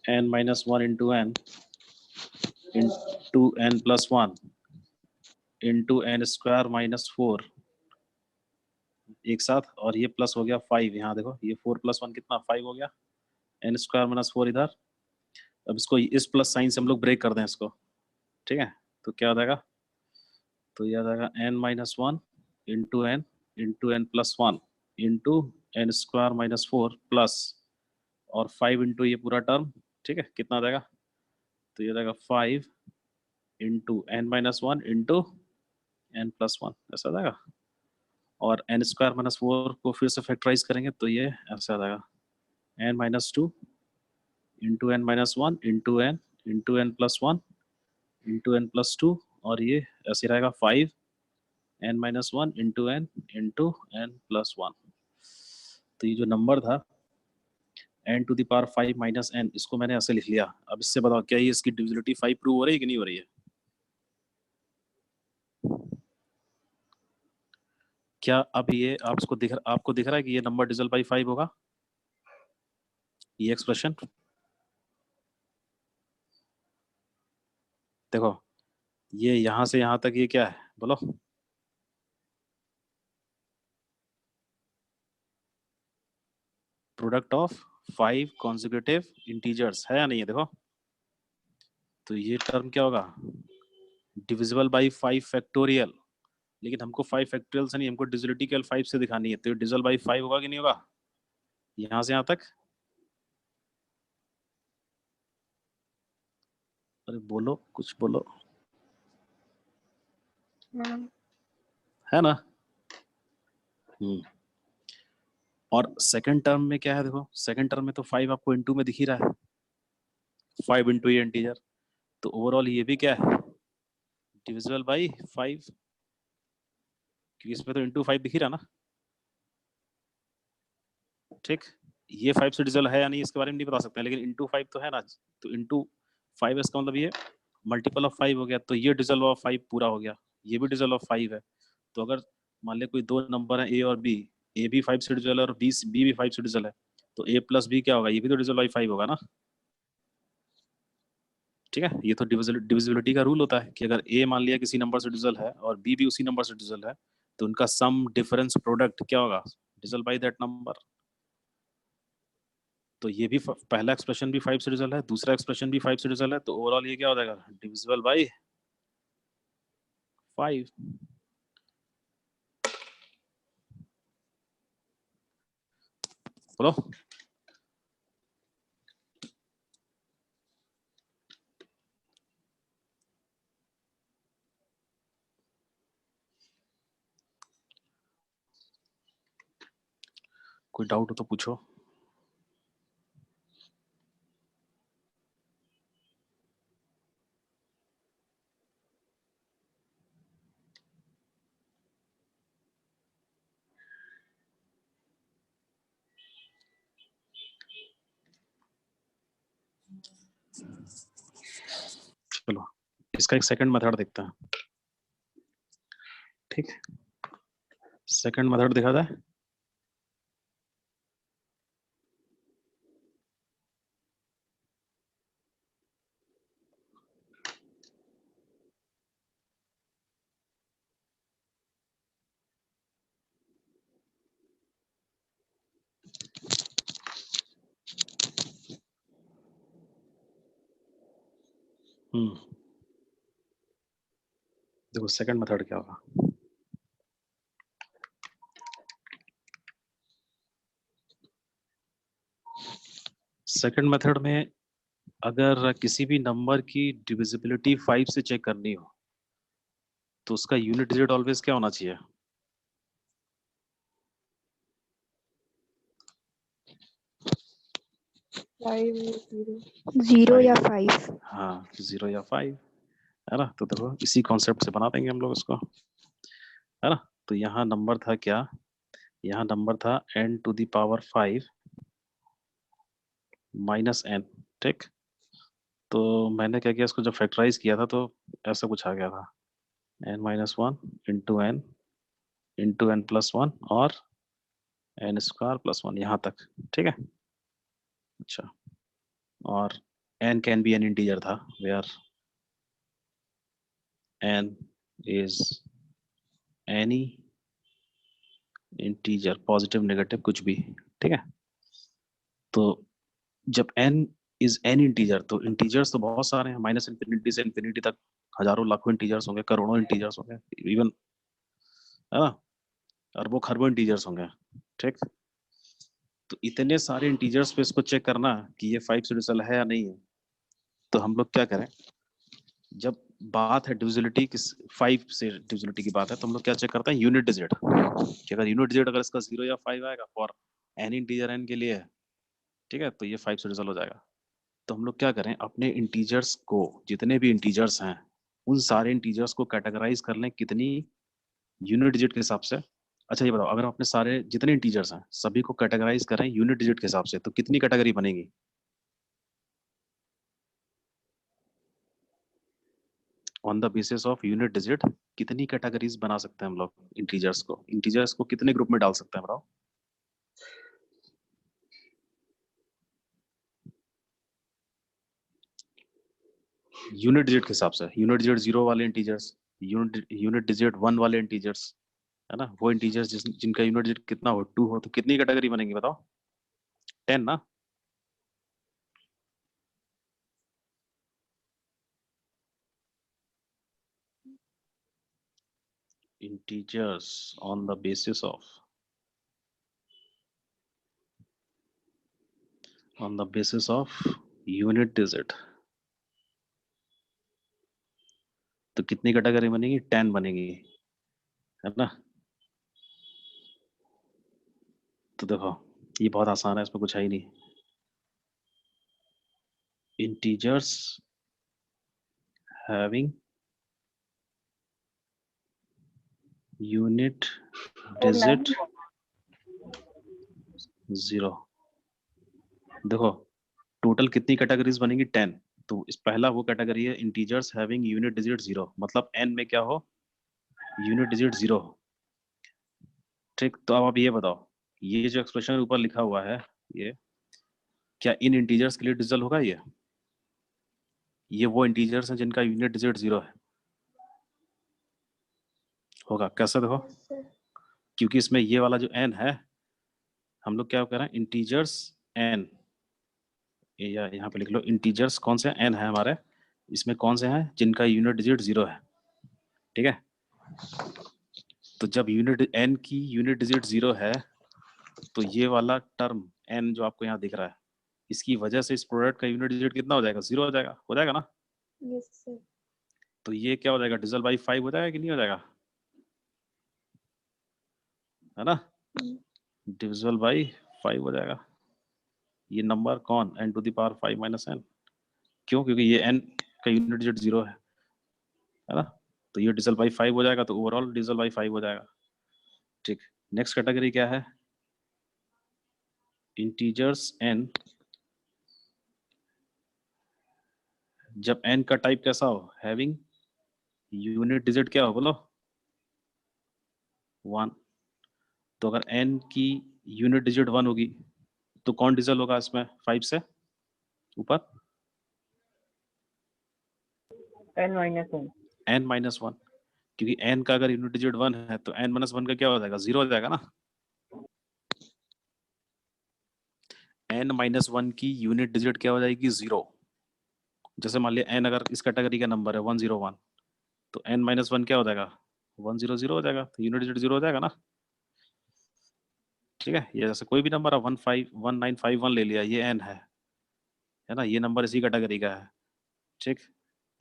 n-1 into n into n+1 into n square minus 4 एक साथ, और ये प्लस हो गया 5। यहाँ देखो, ये 4 + 1 कितना? 5 हो गया। n स्क्वायर माइनस 4 इधर। अब इसको इस प्लस साइन से हम लोग ब्रेक कर दें इसको, ठीक है। तो क्या हो जाएगा? तो ये आ जाएगा n-1 into n plus 1 into n square minus 4 plus और 5 इंटू ये पूरा टर्म, ठीक है। कितना आ जाएगा? तो ये आ जाएगा 5 into n-1 into n plus 1, ऐसा आ जाएगा। और n स्क्वायर माइनस 4 को फिर से फैक्टराइज करेंगे तो ये ऐसा आ जाएगा, n-2 into n-1 into n plus 1 into n plus 2, और ये ऐसे रहेगा 5 n-1 इंटू n प्लस 1। तो ये जो नंबर था n to the power 5 minus n, इसको मैंने ऐसे लिख लिया। अब इससे बताओ, क्या ये इसकी डिविजिबिलिटी 5 प्रूव हो रही है कि नहीं हो रही है? क्या अब ये आपको दिख रहा है कि ये नंबर डिविजिबल बाई 5 होगा, ये एक्सप्रेशन? देखो, ये यहां से यहां तक ये क्या है बोलो? प्रोडक्ट ऑफ 5 कॉन्जिक्यूटिव इंटीजर्स है या नहीं है? देखो, तो ये टर्म क्या होगा? Divisible by 5 factorial. लेकिन हमको 5 फैक्टोरियल से नहीं, हमको डिविजिबिलिटी केवल 5 से दिखानी है। तो ये डिविजिबल बाई 5 होगा कि नहीं होगा यहां से यहां तक? अरे बोलो, कुछ बोलो, है ना। और सेकंड टर्म में क्या है? देखो, सेकंड टर्म में तो 5 आपको इनटू में दिख ही रहा है, 5 इंटू ये इंटीजर। तो ओवरऑल ये भी क्या है? डिविजिबल बाई 5, क्योंकि इसमें तो इंटू 5 दिख ही रहा ना, ठीक। ये 5 से डिविजिबल है या नहीं इसके बारे में नहीं बता सकते हैं, लेकिन इंटू 5 तो है ना। तो इंटू 5 इसका मतलब ये मल्टीपल ऑफ 5 हो गया, तो ये डिविजिबल ऑफ 5 पूरा हो गया, ये भी डिविजिबल ऑफ 5 है। तो अगर मान लिया कोई दो नंबर है ए और बी, ए भी 5 से डिविजिबल है और बी भी 5 से डिविजिबल है, तो ए प्लस बी क्या होगा, ये भी तो डिविजिबल बाई 5 होगा ना। ठीक है, ये तो डिविजिबिलिटी का रूल होता है कि अगर ए मान लिया किसी नंबर से डिविजिबल है और बी भी उसी नंबर से डिविजिबल है, तो उनका सम डिफरेंस प्रोडक्ट क्या होगा, डिविजिबल बाय दैट नंबर। तो ये भी पहला एक्सप्रेशन भी 5 से डिविजिबल है, दूसरा एक्सप्रेशन भी 5 से डिविजिबल है, तो ओवरऑल ये क्या हो जाएगा, डिविजिबल बाय 5। बोलो। कोई डाउट हो तो पूछो। चलो इसका एक सेकंड मेथड देखते हैं। ठीक, सेकंड मेथड दिखा जाए। देखो सेकंड मेथड क्या होगा। सेकंड मेथड में अगर किसी भी नंबर की डिविजिबिलिटी 5 से चेक करनी हो, तो उसका यूनिट डिजिट ऑलवेज क्या होना चाहिए, 0 या 5। हाँ 0 या 5, है ना। तो देखो इसी कॉन्सेप्ट से बना देंगे हम लोग इसको, है ना। तो यहाँ नंबर था क्या, यहाँ नंबर था n to the power 5 minus n। ठीक, तो मैंने क्या किया, इसको जब फैक्टराइज किया था तो ऐसा कुछ आ गया था, n-1 इंटू n प्लस 1 और n स्क्वायर प्लस 1 यहाँ तक। ठीक है, अच्छा, और n can be an integer था, where n is any integer, positive negative कुछ भी। ठीक है, तो जब n इज एन इंटीजर, तो इंटीजर्स तो बहुत सारे हैं, माइनस इन्फिनिटी से इन्फिनिटी तक हजारों लाखों इंटीजर्स होंगे, करोड़ों इंटीजर्स होंगे, इवन, है ना, अरबों खरबों इंटीजर्स होंगे। ठीक, तो इतने सारे इंटीजर्स पे इसको चेक करना कि ये 5 से डिविजिबल है या नहीं है, तो हम लोग क्या करें, जब बात है डिविजिबिलिटी किस 5 से डिविजिबिलिटी की बात है, तो हम लोग क्या चेक करते हैं, यूनिट डिजिट, कि अगर यूनिट डिजिट अगर इसका 0 या 5 आएगा फॉर एन इंटीजर n के लिए, ठीक है, तो ये 5 से डिविजिबल हो जाएगा। तो हम लोग क्या करें, अपने इंटीजर्स को, जितने भी इंटीजर्स हैं उन सारे इंटीजर्स को कैटेगराइज कर लें कितनी, यूनिट डिजिट के हिसाब से। अच्छा ये बताओ, अगर हम अपने सारे जितने इंटीजर्स हैं सभी को कैटेगराइज करें यूनिट डिजिट के हिसाब से, तो कितनी कैटेगरी बनेगी, on the basis of unit digit कितनी कैटेगरीज बना सकते हैं हम लोग इंटीजर्स को कितने ग्रुप में डाल सकते हैं बताओ। यूनिट डिजिट के हिसाब से, यूनिट डिजिट 0 वाले इंटीजर्स, यूनिट डिजिट 1 वाले इंटीजर्स, है ना, वो इंटीजर्स जिनका यूनिट डिजिट कितना हो, 2 हो, तो कितनी कैटेगरी बनेगी बताओ, 10 ना। integers on the basis of unit digit, तो कितनी कैटेगरी बनेगी, 10 बनेगी, है ना। तो देखो ये बहुत आसान है, इसमें कुछ है ही नहीं। इंटीजर्स हैविंग यूनिट डिजिट 0, देखो टोटल कितनी कैटेगरीज बनेंगी, 10। तो इस पहला वो कैटेगरी है इंटीजर्स हैविंग यूनिट डिजिट 0, मतलब n में क्या हो, यूनिट डिजिट 0 हो। ठीक, तो अब आप ये बताओ, ये जो एक्सप्रेशन ऊपर लिखा हुआ है, ये क्या इन इंटीजर्स के लिए डिजिटल होगा? ये वो इंटीजर्स हैं जिनका यूनिट डिजिट 0 है, होगा? कैसे देखो, Yes, sir. क्योंकि इसमें ये वाला जो n है, हम लोग क्या कर रहे हैं, इंटीजर्स n, या यहाँ पे लिख लो इंटीजर्स कौन से n है हमारे, इसमें कौन से हैं जिनका यूनिट डिजिट 0 है, ठीक है? तो जब यूनिट n की यूनिट डिजिट 0 है, तो ये वाला टर्म n जो आपको यहाँ दिख रहा है, इसकी वजह से इस प्रोडक्ट का यूनिट डिजिट कितना हो जाएगा? 0 हो जाएगा ना? Yes, sir. तो ये क्या हो जाएगा, डिजिटल बाई 5 हो जाएगा कि नहीं हो जाएगा, है ना? Hmm. डिविजिबल बाई 5 हो जाएगा। ये नंबर कौन, n to the power 5 minus n, क्यों? क्योंकि ये n का यूनिट डिजिट 0 है ना? तो ये डिजिटल बाई 5 हो जाएगा, तो ओवरऑल डिजिटल बाई 5 हो जाएगा। ठीक, नेक्स्ट कैटेगरी क्या है, इंटीजर्स n, जब n का टाइप कैसा हो, हैविंग यूनिट डिजिट क्या हो, बोलो? 1। तो अगर n की यूनिट डिजिट 1 होगी, तो कौन डिजिटल होगा इसमें 5 से ऊपर? N minus 1. n माइनस 1, क्योंकि n का अगर यूनिट डिजिट 1 है, तो n माइनस 1 का क्या हो जाएगा, 0 हो जाएगा ना? n माइनस 1 की यूनिट डिजिट क्या हो जाएगी, 0। जैसे मान लिया n अगर इस कैटेगरी का नंबर है 101, तो n माइनस 1 क्या हो जाएगा, 100 हो जाएगा, तो यूनिट डिजिट 0 हो जाएगा ना? ठीक है, ये जैसे कोई भी नंबर है 1951 ले लिया, ये n है ना? ये नंबर इसी कैटेगरी का है। ठीक,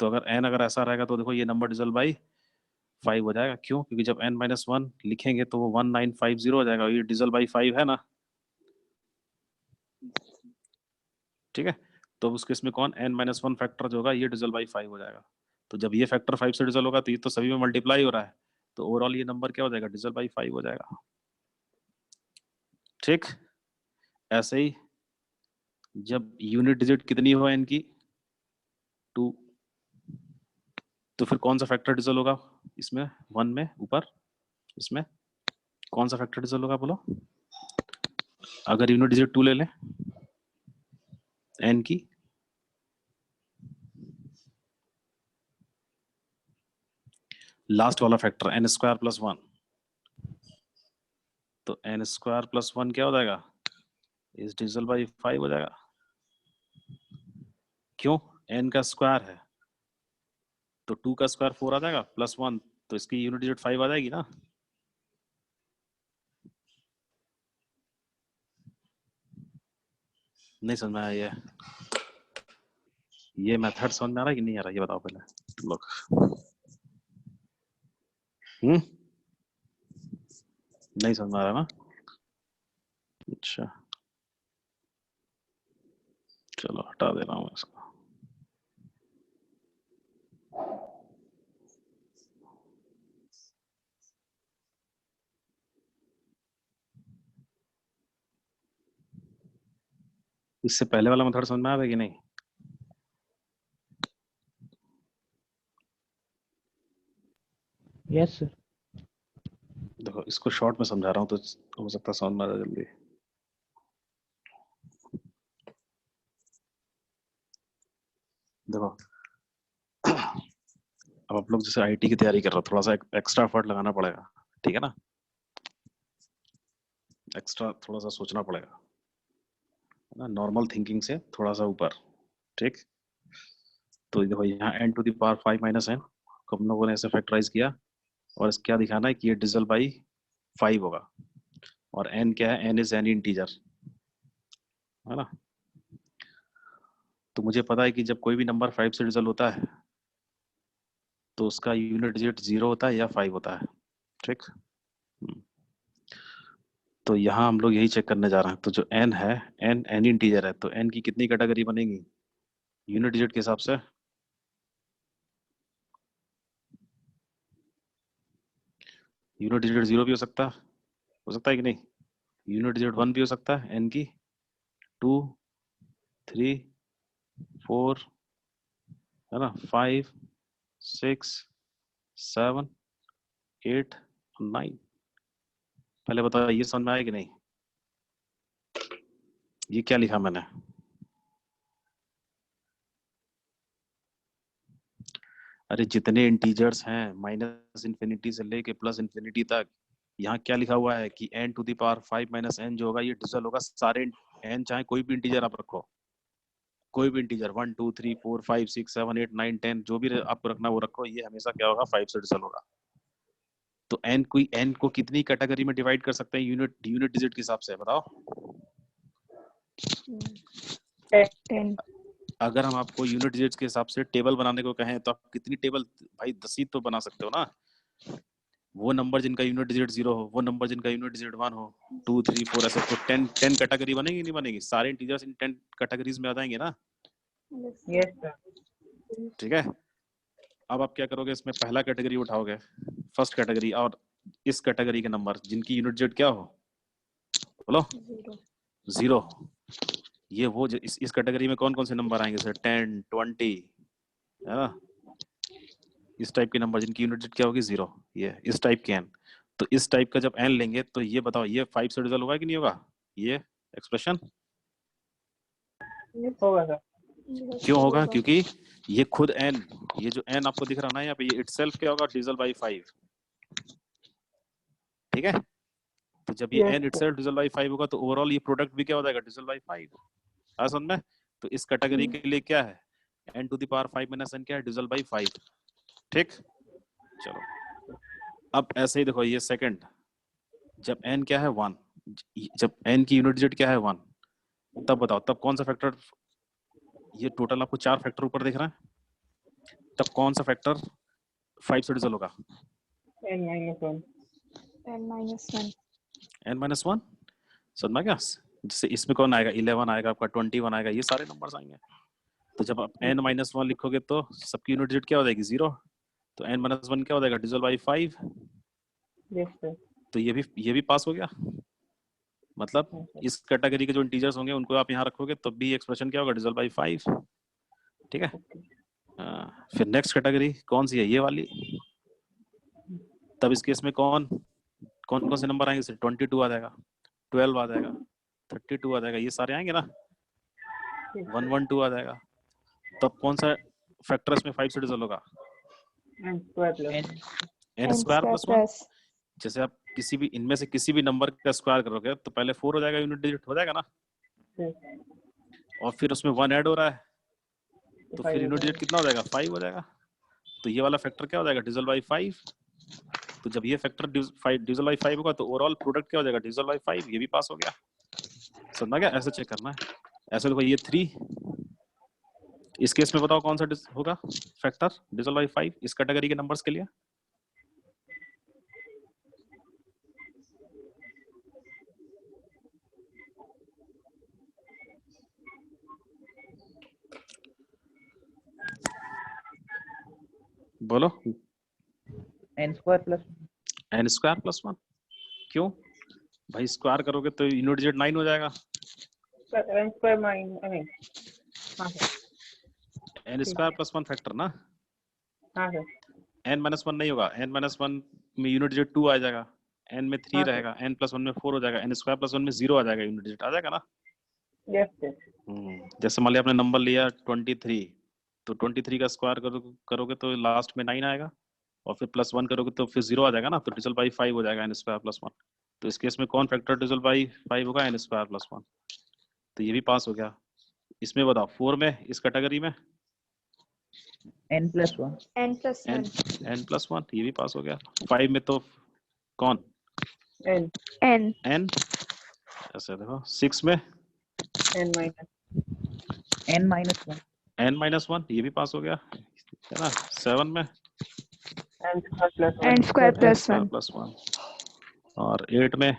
तो अगर n अगर ऐसा रहेगा, तो देखो ये नंबर डिजिटल बाई 5 हो जाएगा। क्यों? क्योंकि जब n माइनस 1 लिखेंगे तो वो 1950 हो जाएगा, ये डिजिटल बाई 5 है ना? ठीक है, तो उस केस में कौन, n माइनस 1 फैक्टर जो होगा ये डिजिटल बाई 5 हो जाएगा। तो जब ये फैक्टर 5 से डिजिटल होगा, तो ये तो सभी में मल्टीप्लाई हो रहा है, तो ओवरऑल ये नंबर क्या हो जाएगा, डिजिटल बाई 5 हो जाएगा। ठीक, ऐसे ही जब यूनिट डिजिट कितनी हो n की, 2, तो फिर कौन सा फैक्टर डिजिटल होगा इसमें, 1 में ऊपर, इसमें कौन सा फैक्टर डिजिटल होगा, बोलो? अगर यूनिट डिजिट 2 ले लें n की, लास्ट वाला फैक्टर n स्क्वायर प्लस 1, तो n स्क्वायर प्लस 1 क्या हो जाएगा, इस डिजिटल बाई 5 हो जाएगा। क्यों? n का स्क्वायर है, तो 2 का स्क्वायर 4 आ जाएगा, प्लस 1, तो इसकी यूनिट डिजिट 5 आ जाएगी ना? नहीं समझ में आया ये मेथड समझ में आ रहा है कि नहीं आ रहा, ये बताओ पहले तुम लोग। नहीं समझ में आ रहा ना? अच्छा, चलो हटा दे रहा हूँ इसको। इससे पहले वाला मेथड समझ में आ रहा है कि नहीं? Yes, sir. देखो इसको शॉर्ट में समझा रहा हूँ, तो हो सकता है समझ में आ जाए जल्दी। देखो अब आप लोग जैसे आईटी की तैयारी कर रहे हो, थोड़ा सा एक्स्ट्रा एफर्ट लगाना पड़ेगा, ठीक है ना? एक्स्ट्रा थोड़ा सा सोचना पड़ेगा, है ना? नॉर्मल थिंकिंग से थोड़ा सा ऊपर। ठीक, तो देखो यहाँ n to the power 5 minus n को हम लोगों ने ऐसे फैक्टराइज किया, और इस क्या दिखाना है कि ये डिजिटल बाई 5 होगा, और n क्या है, n इज एनी इंटीजर, है ना? तो मुझे पता है कि जब कोई भी नंबर 5 से डिजिटल होता है, तो उसका यूनिट डिजिट 0 होता है या 5 होता है। ठीक, तो यहाँ हम लोग यही चेक करने जा रहे हैं। तो जो n है, n एनी इंटीजर है, तो n की कितनी कैटेगरी बनेगी यूनिट डिजिट के हिसाब से? यूनिट डिजिट 0 भी हो सकता है कि नहीं? यूनिट डिजिट 1 भी हो सकता है n की, 2, 3, 4, है ना, 5, 6, 7, 8, 9, पहले बताओ ये समझ में आया कि नहीं? ये क्या लिखा मैंने? अरे जितने इंटीजर्स हैं माइनस इन्फिनिटी से लेके प्लस इन्फिनिटी तक, यहाँ क्या लिखा हुआ है कि n to the power 5 minus n जो होगा ये डिविजल होगा सारे n, चाहे कोई भी इंटीजर आप रखो, कोई भी इंटीजर 1 2 3 4 5 6 7 8 9 10 जो भी आपको रखना वो रखो, ये हमेशा क्या होगा 5 से डिविजल होगा। तो n को कितनी कैटेगरी में डिवाइड कर सकते हैं यूनिट डिजिट के हिसाब से, बताओ? 10. अगर हम आपको यूनिट डिजिट्स के हिसाब से टेबल बनाने को कहें तो आप कितनी टेबल, भाई 10 ही तो बना सकते हो ना। वो नंबर जिनका यूनिट डिजिट 0 हो, वो नंबर जिनका यूनिट डिजिट 1 हो, 2 3 4 ऐसे, तो 10 कैटेगरी बनेगी नहीं बनेगी? सारे इंटीजर्स इन 10 कैटेगरीज में आ जाएंगे ना। Yes, sir. ठीक है, अब आप क्या करोगे, इसमें पहला कैटेगरी उठाओगे, फर्स्ट कैटेगरी, और इस कैटेगरी के नंबर जिनकी यूनिट डिजिट क्या हो, बोलो? 0। ये वो इस कैटेगरी में कौन कौन से नंबर आएंगे सर? 10 20 है ना, इस टाइप के नंबर जिनकी यूनिट डिजिट क्या होगी 0, ये इस टाइप के n। तो इस टाइप का जब n लेंगे तो ये बताओ ये 5 से डिविजल होगा कि नहीं होगा ये एक्सप्रेशन? होगा सर। क्यों होगा? क्योंकि ये खुद n, ये जो n आपको दिख रहा ना यहाँ पे, ये इटसेल्फ क्या होगा, डिविजल बाय 5। ठीक है, तो जब ये Yes, n itself divisible by 5 होगा तो ओवरऑल ये प्रोडक्ट भी क्या हो जाएगा, डिविजल बाय 5। आ समझ में? तो इस कैटेगरी के लिए क्या है, n to the power 5 minus n क्या है, डिविजल बाय 5। ठीक, चलो अब ऐसे ही देखो, ये सेकंड, जब n क्या है 1, जब n की यूनिट डिजिट क्या है 1, तब बताओ तब कौन सा फैक्टर, ये टोटल आपको 4 फैक्टर ऊपर दिख रहा है, तब कौन सा फैक्टर 5 से डिविजल होगा? n minus 1. n माइनस 1, समझ गया? जैसे इसमें कौन आएगा, 11 आएगा आपका, 21 आएगा, ये सारे नंबर्स आएंगे। तो जब आप n माइनस 1 लिखोगे तो सबकी यूनिट डिजिट क्या हो जाएगी 0, तो n माइनस 1 क्या हो जाएगा, डिविजल बाय 5। Yes, sir. तो ये भी पास हो गया। मतलब इस कैटेगरी के जो इंटीजर्स होंगे उनको आप यहाँ रखोगे तो भी एक्सप्रेशन क्या होगा, डिविजल बाय 5। ठीक है, फिर नेक्स्ट कैटेगरी कौन सी है, ये वाली। तब इस केस में कौन कौन से नंबर आएंगे, 22 आ जाएगा, 12 आ जाएगा, 32 आ जाएगा, ये सारे आएंगे ना, 112 आ जाएगा। तब कौन सा फैक्टर इसमें 5 से डिविजल होगा, n square plus n square plus 1। जैसे आप किसी भी इनमें से किसी भी नंबर का स्क्वायर करोगे तो पहले 4 हो जाएगा, यूनिट डिजिट हो जाएगा ना, और फिर उसमें 1 ऐड हो रहा है तो फिर यूनिट डिजिट कितना हो जाएगा, 5 हो जाएगा। तो ये वाला फैक्टर क्या हो जाएगा, डिविजल बाय 5। तो जब ये फैक्टर डिविजल बाय 5 होगा तो ओवरऑल प्रोडक्ट क्या हो जाएगा, डिविजल बाय 5। ये भी पास हो गया, समझ गया? ऐसे चेक करना है। ऐसे देखो ये 3, इस केस में बताओ कौन सा होगा फैक्टर डिविजल बाय 5 इस कैटेगरी के नंबर्स के लिए? बोलो। n square plus n square plus 1। क्यों भाई, स्क्वायर करोगे तो यूनिट डिजिट 9 हो जाएगा। n square minus, I mean, हाँ sir, n square plus 1 factor ना, हाँ सर, n माइनस 1 नहीं होगा, n माइनस 1 में यूनिट डिजिट 2 आ जाएगा, n में 3 हाँ, रहेगा, n प्लस 1 में 4 हो जाएगा, n स्क्वायर प्लस 1 में 0 आ जाएगा, यूनिट डिजिट आ जाएगा ना। yes sir, जैसे मान लिया आपने नंबर लिया 23, तो 23 का स्क्वायर करोगे तो लास्ट में 9 आएगा, और फिर प्लस 1 करोगे तो फिर 0 आ जाएगा ना, तो डिविजल बाई 5 हो जाएगा n स्क्वायर प्लस 1। तो इस केस में कौन फैक्टर डिविजल बाई 5 होगा, n स्क्वायर प्लस 1। तो ये भी पास हो गया। इसमें बताओ 4 में, इस कैटेगरी में n plus 1 n प्लस 1, ये भी पास हो गया। 5 में तो कौन, n n, ऐसे देखो 6 में n minus n minus 1 n minus 1, ये भी पास हो गया है ना। 7 में n square plus n 1 square plus 1, और 8 में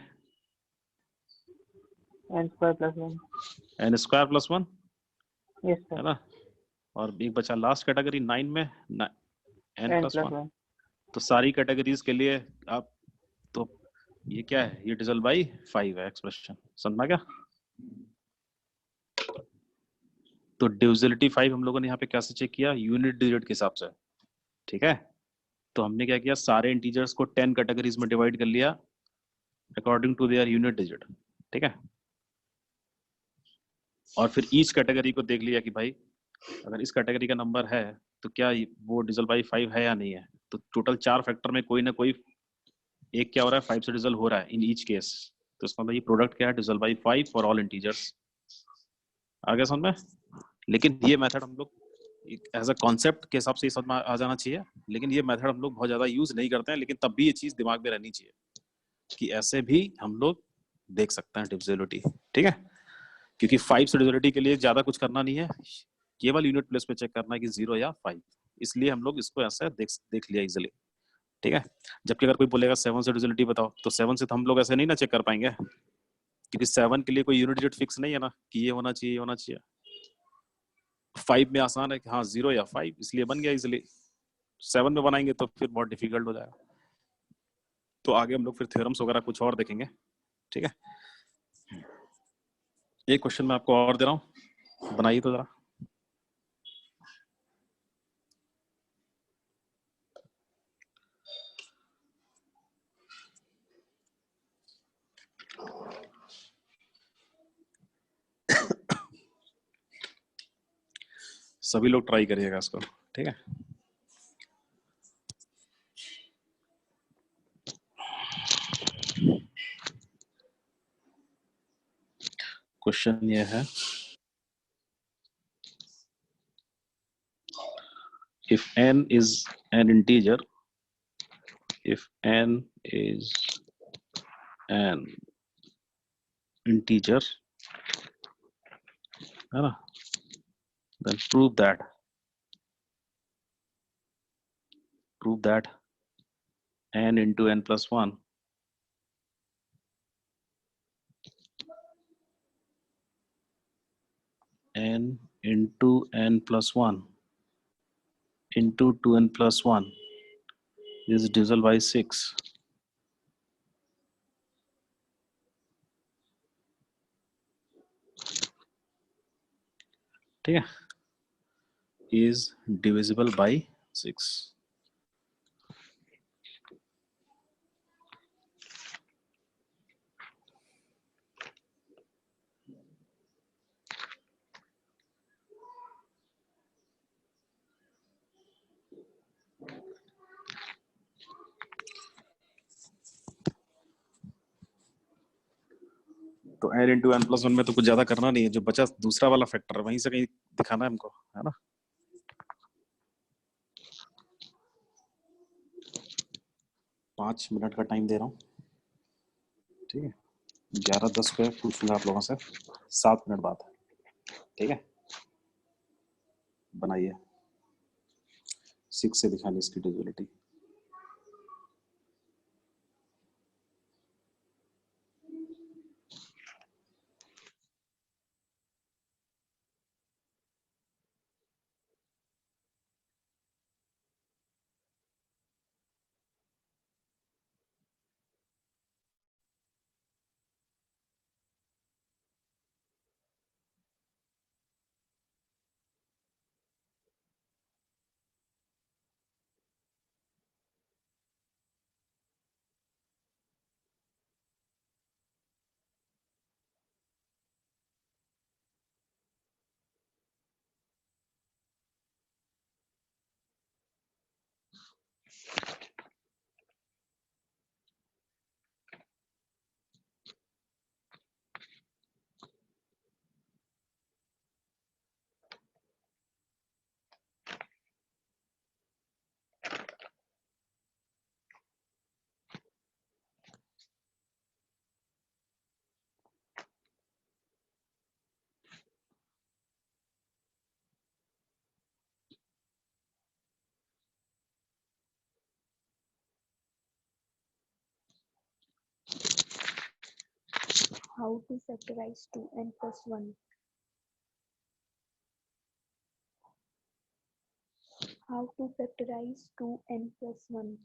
n square plus 1, n square plus 1 yes sir, है ना। और एक बचा लास्ट कैटेगरी 9 में n n प्लस plus 1। 1, तो सारी कैटेगरीज के लिए आप, तो ये क्या है, ये डिविजल बाई 5 है एक्सप्रेशन, समझा क्या? तो डिविजिबिलिटी 5 हम लोगों ने यहाँ पे कैसे चेक किया, यूनिट डिजिट के हिसाब से। ठीक है, तो हमने क्या किया, सारे इंटीजर्स को 10 कैटेगरीज में डिवाइड कर लिया, according to their unit digit, ठीक है। और फिर ईच कैटेगरी को देख लिया कि भाई अगर इस कैटेगरी का नंबर है तो क्या वो डिविजल बाई 5 है या नहीं है। तो टोटल 4 फैक्टर में कोई ना कोई एक क्या हो रहा है, 5 से डिविजल हो रहा है इन ईच केस। तो इसका मतलब ये प्रोडक्ट क्या है, डिविजल बाई 5 फॉर ऑल इंटीजर्स। आगे समझ में। लेकिन ये मेथड हम लोग एज अ कॉन्सेप्ट के हिसाब से समझ में आ जाना चाहिए, लेकिन ये मेथड हम लोग बहुत ज्यादा यूज नहीं करते हैं, लेकिन तब भी ये चीज दिमाग में रहनी चाहिए कि ऐसे भी हम लोग देख सकते हैं डिविजिबिलिटी, ठीक है। क्योंकि 5 से डिविजिबिलिटी के लिए ज्यादा कुछ करना नहीं है, केवल यूनिट प्लेस पे चेक करना है कि 0 या 5, इसलिए हम लोग इसको ऐसे देख लिया इजिली, ठीक है। जबकि अगर कोई बोलेगा 7 से डिविजिबिलिटी बताओ, तो 7 से तो हम लोग ऐसे नहीं ना चेक कर पाएंगे, क्योंकि 7 के लिए कोई यूनिट डिजिट फिक्स नहीं है ना कि ये होना चाहिए, ये होना चाहिए। 5 में आसान है कि हाँ 0 या 5, इसलिए बन गया इजिली। 7 में बनाएंगे तो फिर बहुत डिफिकल्ट हो जाएगा। तो आगे हम लोग फिर थ्योरम्स वगैरह कुछ और देखेंगे, ठीक है। एक क्वेश्चन मैं आपको और दे रहा हूँ, बनाइए तो जरा। सभी लोग ट्राई करिएगा इसको, ठीक है। क्वेश्चन ये है, if n is an integer, if n is an integer, है ना, then prove that n into n plus 1 n into n plus 1 into 2n plus 1 is divisible by 6, ठीक है, is divisible by 6। तो n इंटू एन प्लस 1 में तो कुछ ज्यादा करना नहीं है, जो बचा दूसरा वाला फैक्टर वहीं से कहीं दिखाना है हमको, है ना। 5 मिनट का टाइम दे रहा हूँ, ठीक है। 11:10 पे पूछूंगा आप लोगों से, 7 मिनट बाद, ठीक है। बनाइए, 6 से दिखानी इसकी divisibility. How to factorize 2n plus 1? How to factorize 2n plus 1?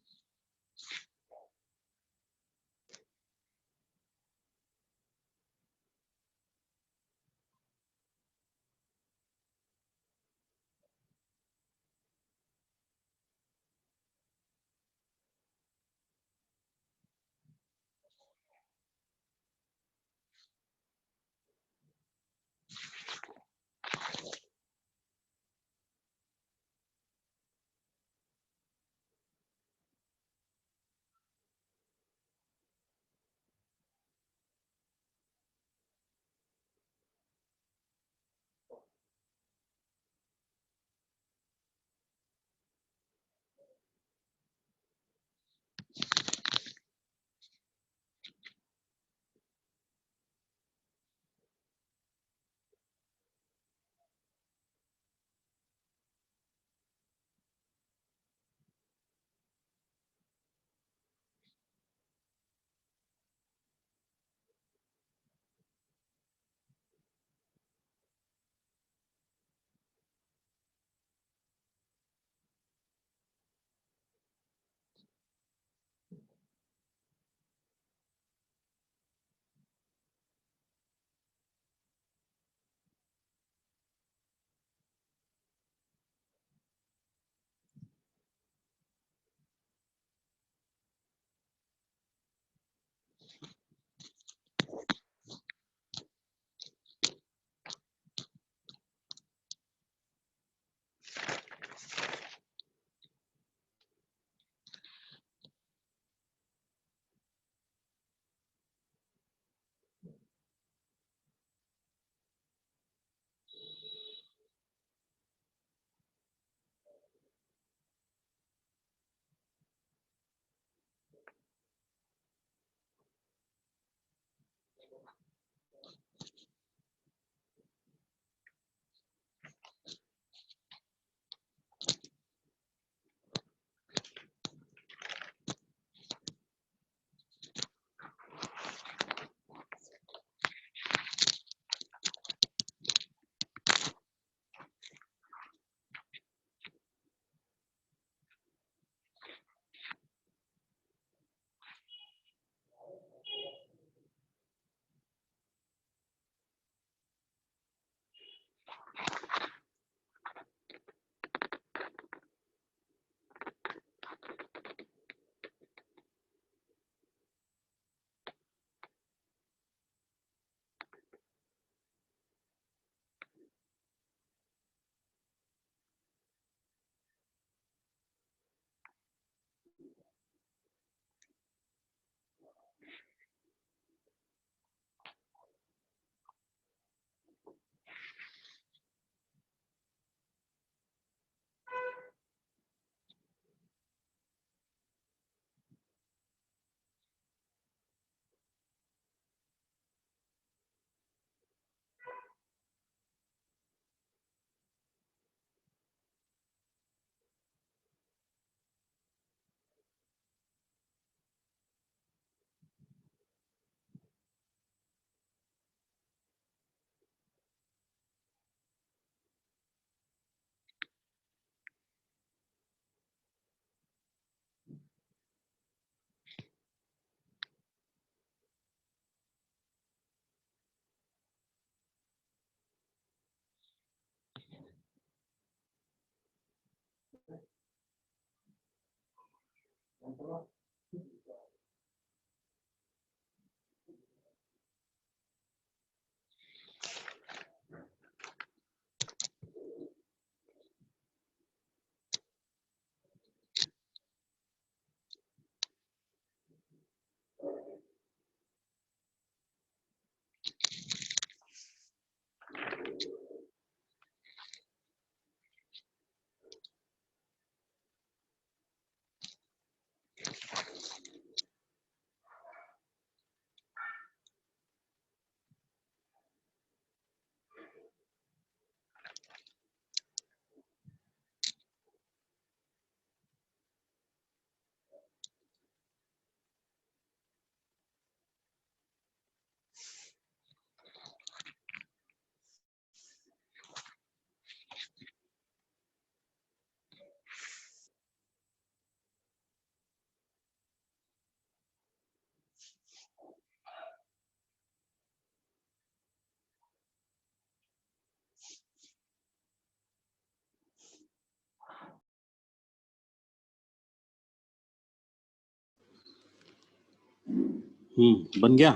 बन गया।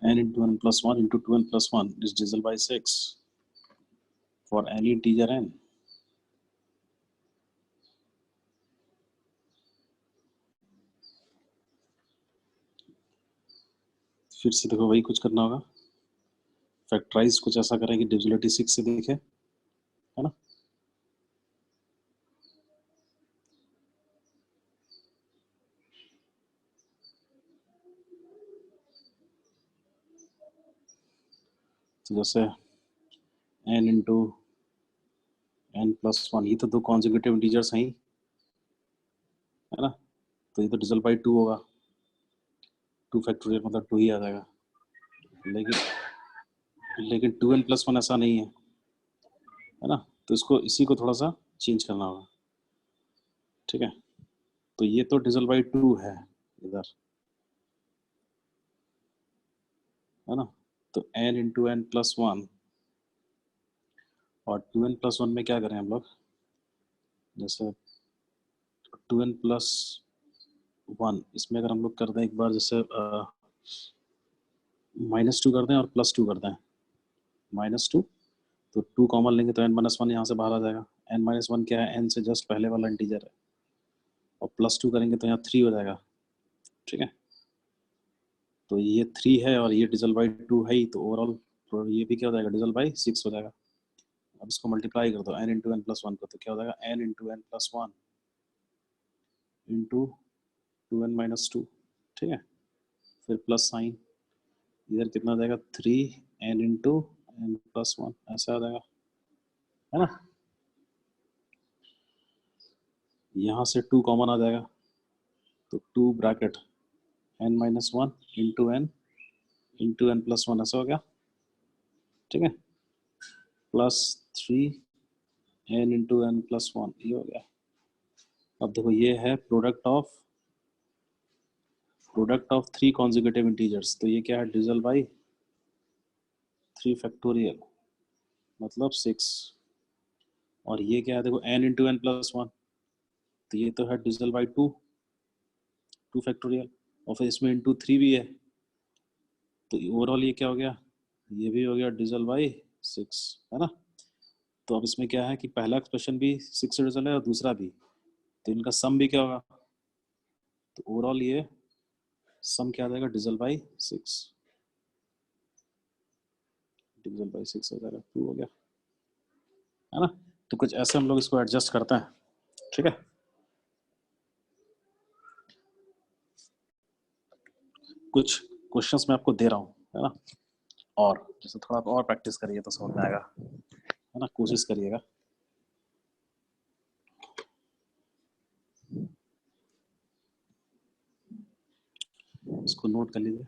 n into n plus 1 into 2n plus 1 is divisible by 6 for any integer n. फिर से देखो, वही कुछ करना होगा। फैक्टराइज कुछ ऐसा करें कि डिविजिबिलिटी 6 से दिखे, है ना। तो जैसे n into n plus 1, ये तो दो कॉन्जिक्यूटिव इंटीजर्स हैं ही, है ना। तो ये तो डिविजिबल बाय 2 होगा। 2 फैक्टोरियल मतलब 2 ही आ जाएगा। लेकिन 2n plus 1 ऐसा नहीं है, है ना। तो इसको, इसी को थोड़ा सा चेंज करना होगा, ठीक है। तो ये तो डिविजिबल बाय 2 है इधर, है ना। तो n into n plus 1 और 2n plus 1 में क्या करें हम लोग, जैसे 2n plus 1, इसमें अगर हम लोग कर दें एक बार, जैसे -2 कर दें और +2 कर दें, -2, तो 2 कॉमन लेंगे तो n-1 यहाँ से बाहर आ जाएगा। n-1 क्या है, n से जस्ट पहले वाला इंटीजर है, और +2 करेंगे तो यहाँ 3 हो जाएगा, ठीक है। तो ये 3 है और ये डिविजिबल बाय 2 है ही, तो ओवरऑल ये भी क्या हो जाएगा, डिविजिबल बाय 6 हो जाएगा। अब इसको मल्टीप्लाई कर दो n into n plus 1 को, तो क्या हो जाएगा, n into n plus 1 into 2n minus 2, ठीक है। फिर प्लस साइन, इधर कितना आ जाएगा, 3n into n plus 1, ऐसा आ जाएगा, है ना। यहाँ से 2 कॉमन आ जाएगा, तो 2 bracket n minus 1 into n plus 1, ऐसा हो गया, ठीक है। Plus 3n into n plus 1, ये हो गया। अब देखो, ये है प्रोडक्ट ऑफ 3 कॉन्जिक्यूटिव इंटीजर्स, तो ये क्या है, डिविजिबल बाय 3 फैक्टोरियल मतलब 6, और ये क्या है, देखो n into n plus 1, तो ये तो है डिविजिबल बाय 2 फैक्टोरियल, और फिर इसमें इंटू 3 भी है, तो ओवरऑल ये क्या हो गया, ये भी हो गया डिविजिबल बाय 6, है ना। तो अब इसमें क्या है कि पहला एक्सप्रेशन भी 6 से डिविजिबल है और दूसरा भी, तो इनका सम भी क्या होगा, तो ओवरऑल ये सम क्या आ जाएगा, डिविजल बाई 6, डिविजल बाई 6 हो जाएगा, 2 हो गया, है ना। तो कुछ ऐसे हम लोग इसको एडजस्ट करते हैं, ठीक है। कुछ क्वेश्चंस मैं आपको दे रहा हूँ, है ना, और जैसे थोड़ा और प्रैक्टिस करिए तो समझ में आएगा, है ना, कोशिश करिएगा। इसको नोट कर लीजिए।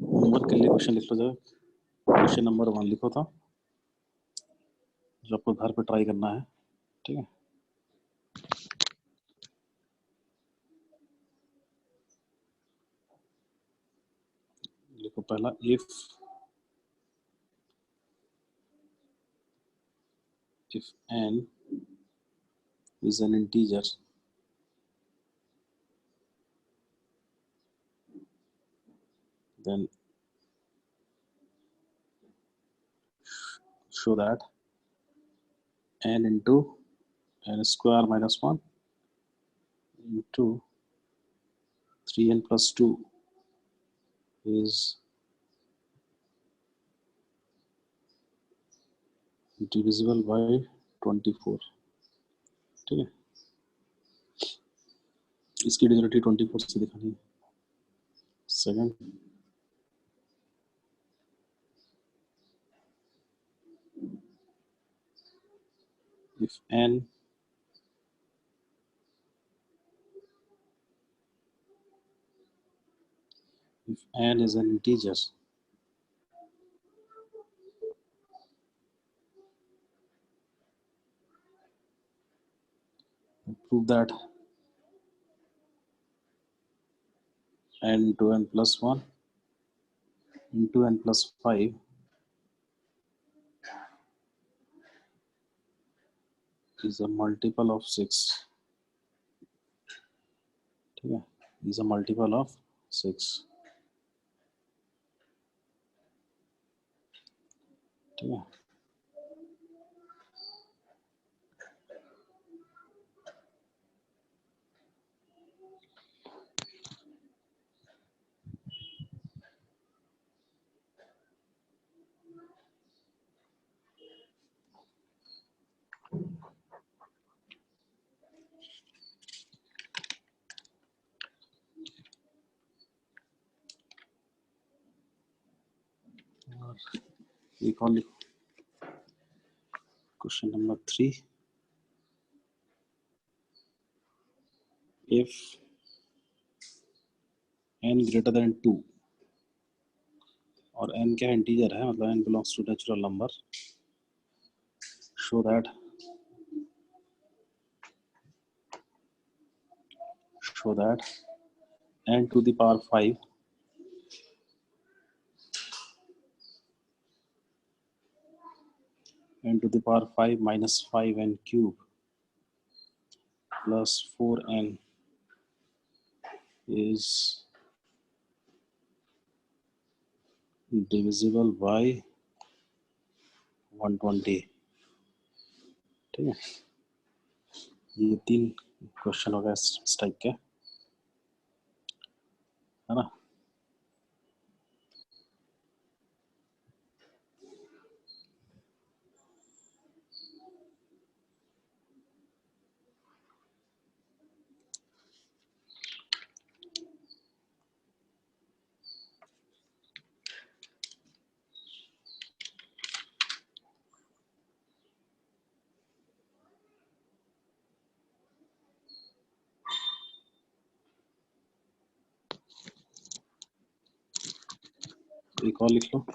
होमवर्क के लिए क्वेश्चन लिख लो जरा, क्वेश्चन नंबर 1 लिखो था, जो आपको घर पे ट्राई करना है, ठीक है। लिखो पहला, if n is an integer then show that n into n square minus 1 into 3n plus 2 is divisible by 24, ठीक है। इसकी डिविजिबिलिटी 24 से दिखानी है। Second, if n is an integer prove that n to n plus 1 into n plus 5 is a multiple of 6, ठीक है, is a multiple of 6, ठीक है। और एक और लिखो, question number 3, if n greater than 2 और n क्या इंटीजर है, मतलब n belongs to natural number, show that n to the power 5 n to the power 5 minus 5n cube plus 4n is divisible by 120, ठीक है। ये 3 क्वेश्चन हो गए इस टाइप के, है ना। एक और लिख लो,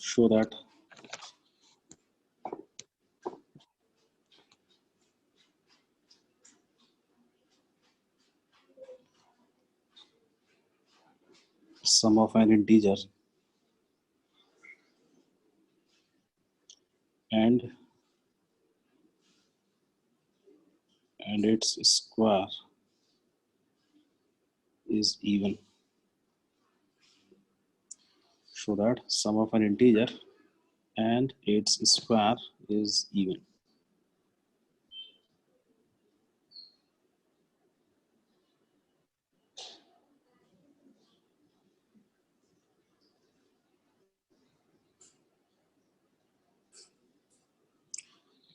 show that sum of an integer and its square is even. Show that sum of an integer and its square is even.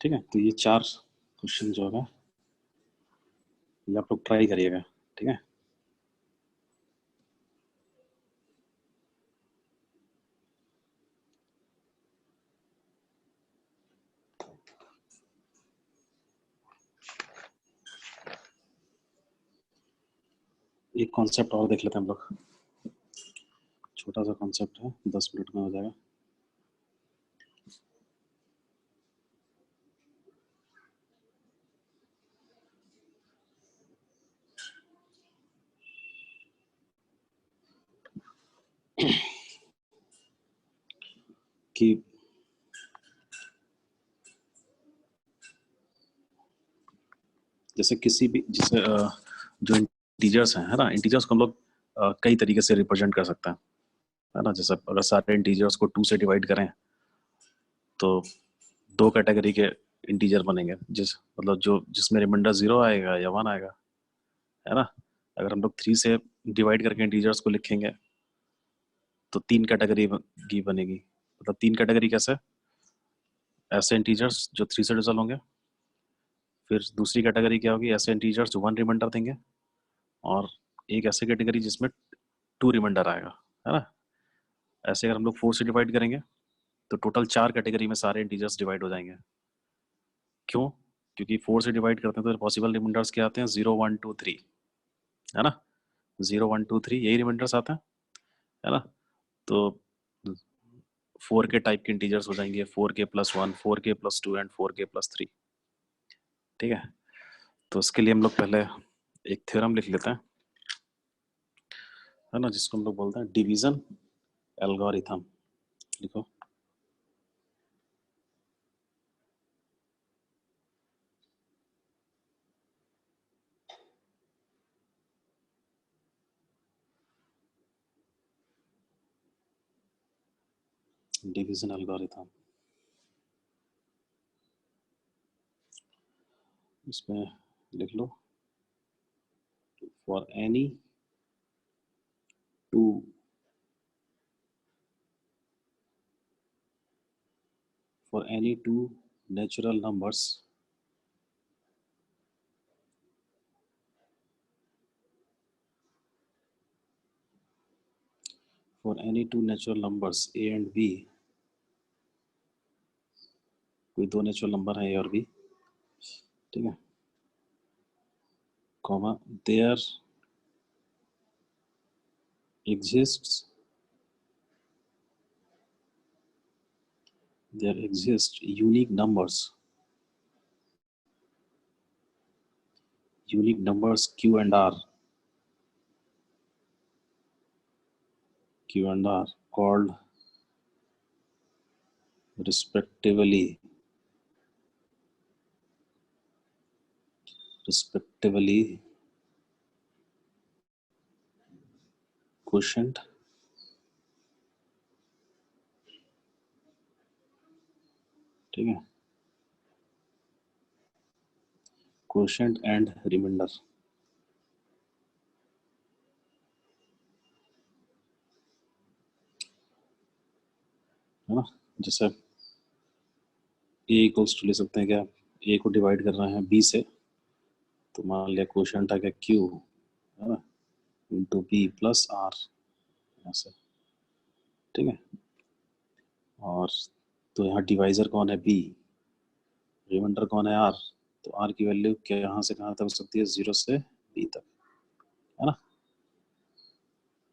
ठीक है, तो ये 4 क्वेश्चन जो होगा ये आप लोग ट्राई करिएगा, ठीक है। एक कॉन्सेप्ट और देख लेते हैं हम लोग, छोटा सा कॉन्सेप्ट है, 10 मिनट में हो जाएगा। कि जैसे किसी भी जैसे जो इंटीजर्स हैं, है ना, इंटीजर्स को हम लोग कई तरीके से रिप्रेजेंट कर सकते हैं, है ना। जैसे अगर सारे इंटीजर्स को 2 से डिवाइड करें तो 2 कैटेगरी के इंटीजर बनेंगे, मतलब जिसमें रिमाइंडर 0 आएगा या 1 आएगा, है ना। अगर हम लोग 3 से डिवाइड करके इंटीजर्स को लिखेंगे तो 3 कैटेगरी की बनेगी। मतलब 3 कैटेगरी कैसे? ऐसे इंटीजर्स जो 3 से डिविजिबल होंगे, फिर दूसरी कैटेगरी क्या होगी, ऐसे इंटीजर्स जो 1 रिमाइंडर देंगे, और एक ऐसी कैटेगरी जिसमें 2 रिमाइंडर आएगा, है ना। ऐसे अगर हम लोग 4 से डिवाइड करेंगे तो टोटल 4 कैटेगरी में सारे इंटीजर्स डिवाइड हो जाएंगे। क्यों? क्योंकि 4 से डिवाइड करते हैं तो पॉसिबल रिमाइंडर्स क्या आते हैं, 0 1 2 3, है ना। 0 1 2 3 यही रिमाइंडर्स आते हैं, है ना। तो 4 के टाइप के इंटीजर्स हो जाएंगे 4k + 1, 4k + 2 एंड 4k + 3, ठीक है। तो इसके लिए हम लोग पहले एक थ्योरम लिख लेते हैं, है ना, जिसको हम लोग बोलते हैं डिवीजन एल्गोरिथम। लिखो, डिवीजन एल्गोरिथम। इसमें लिख लो, for any 2 natural numbers a and b, कोई 2 नेचुरल नंबर है a और b, ठीक है, comma there exists unique numbers q and r called respectively quotient ठीक है, quotient and remainder, है ना। जैसे a इक्वल्स टू ले सकते हैं क्या, a को डिवाइड कर रहे हैं b से, तो मान लिया क्वोशंट आ गया q, है ना, इंटू b प्लस r, ऐसे, ठीक है। और तो यहाँ डिवाइजर कौन है b, रिमाइंडर कौन है r, तो r की वैल्यू क्या यहाँ से कहाँ तक हो सकती है, 0 से b तक, है ना।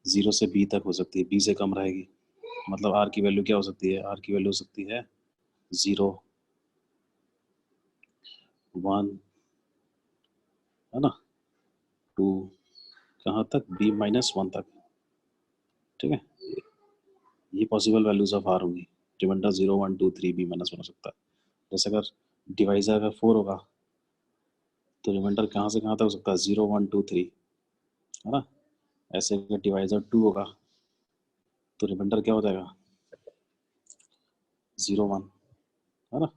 0 से b तक हो सकती है, b से कम रहेगी, मतलब r की वैल्यू क्या हो सकती है, r की वैल्यू हो सकती है 0 1 है ना, 2 कहाँ तक, b -1 तक, ठीक है। ये पॉसिबल वैल्यूज ऑफ r होंगी। रिमाइंडर 0 1 2 3 b -1 हो सकता है। जैसे अगर डिवाइजर अगर 4 होगा तो रिमाइंडर कहाँ से कहाँ तक हो सकता है, 0 1 2 3 है ना। ऐसे अगर डिवाइजर 2 होगा तो रिमाइंडर क्या हो जाएगा, 0 1 है ना।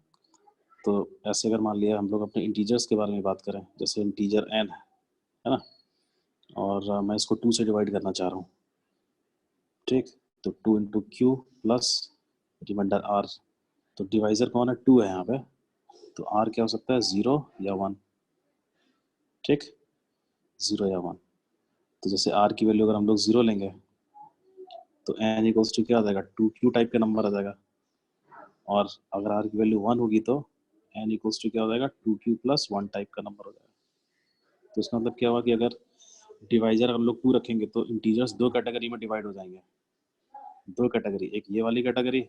तो ऐसे अगर मान लिया हम लोग अपने इंटीजर्स के बारे में बात करें, जैसे इंटीजर n है ना, और मैं इसको 2 से डिवाइड करना चाह रहा हूँ, ठीक। तो 2 into q plus remainder r, तो डिवाइजर कौन है, 2 है यहाँ पे, तो r क्या हो सकता है, 0 या 1, ठीक, 0 या 1। तो जैसे r की वैल्यू अगर हम लोग 0 लेंगे तो n इक्वल्स टू क्या आ जाएगा, 2q टाइप का नंबर आ जाएगा, और अगर r की वैल्यू 1 होगी तो n इक्वल्स टू क्या हो जाएगा, 2q प्लस 1 टाइप का नंबर हो जाएगा। तो इसका मतलब क्या हुआ कि अगर डिवाइजर हम लोग 2 रखेंगे तो इंटीजर्स 2 कैटेगरी में डिवाइड हो जाएंगे, 2 कैटेगरी, एक ये वाली कैटेगरी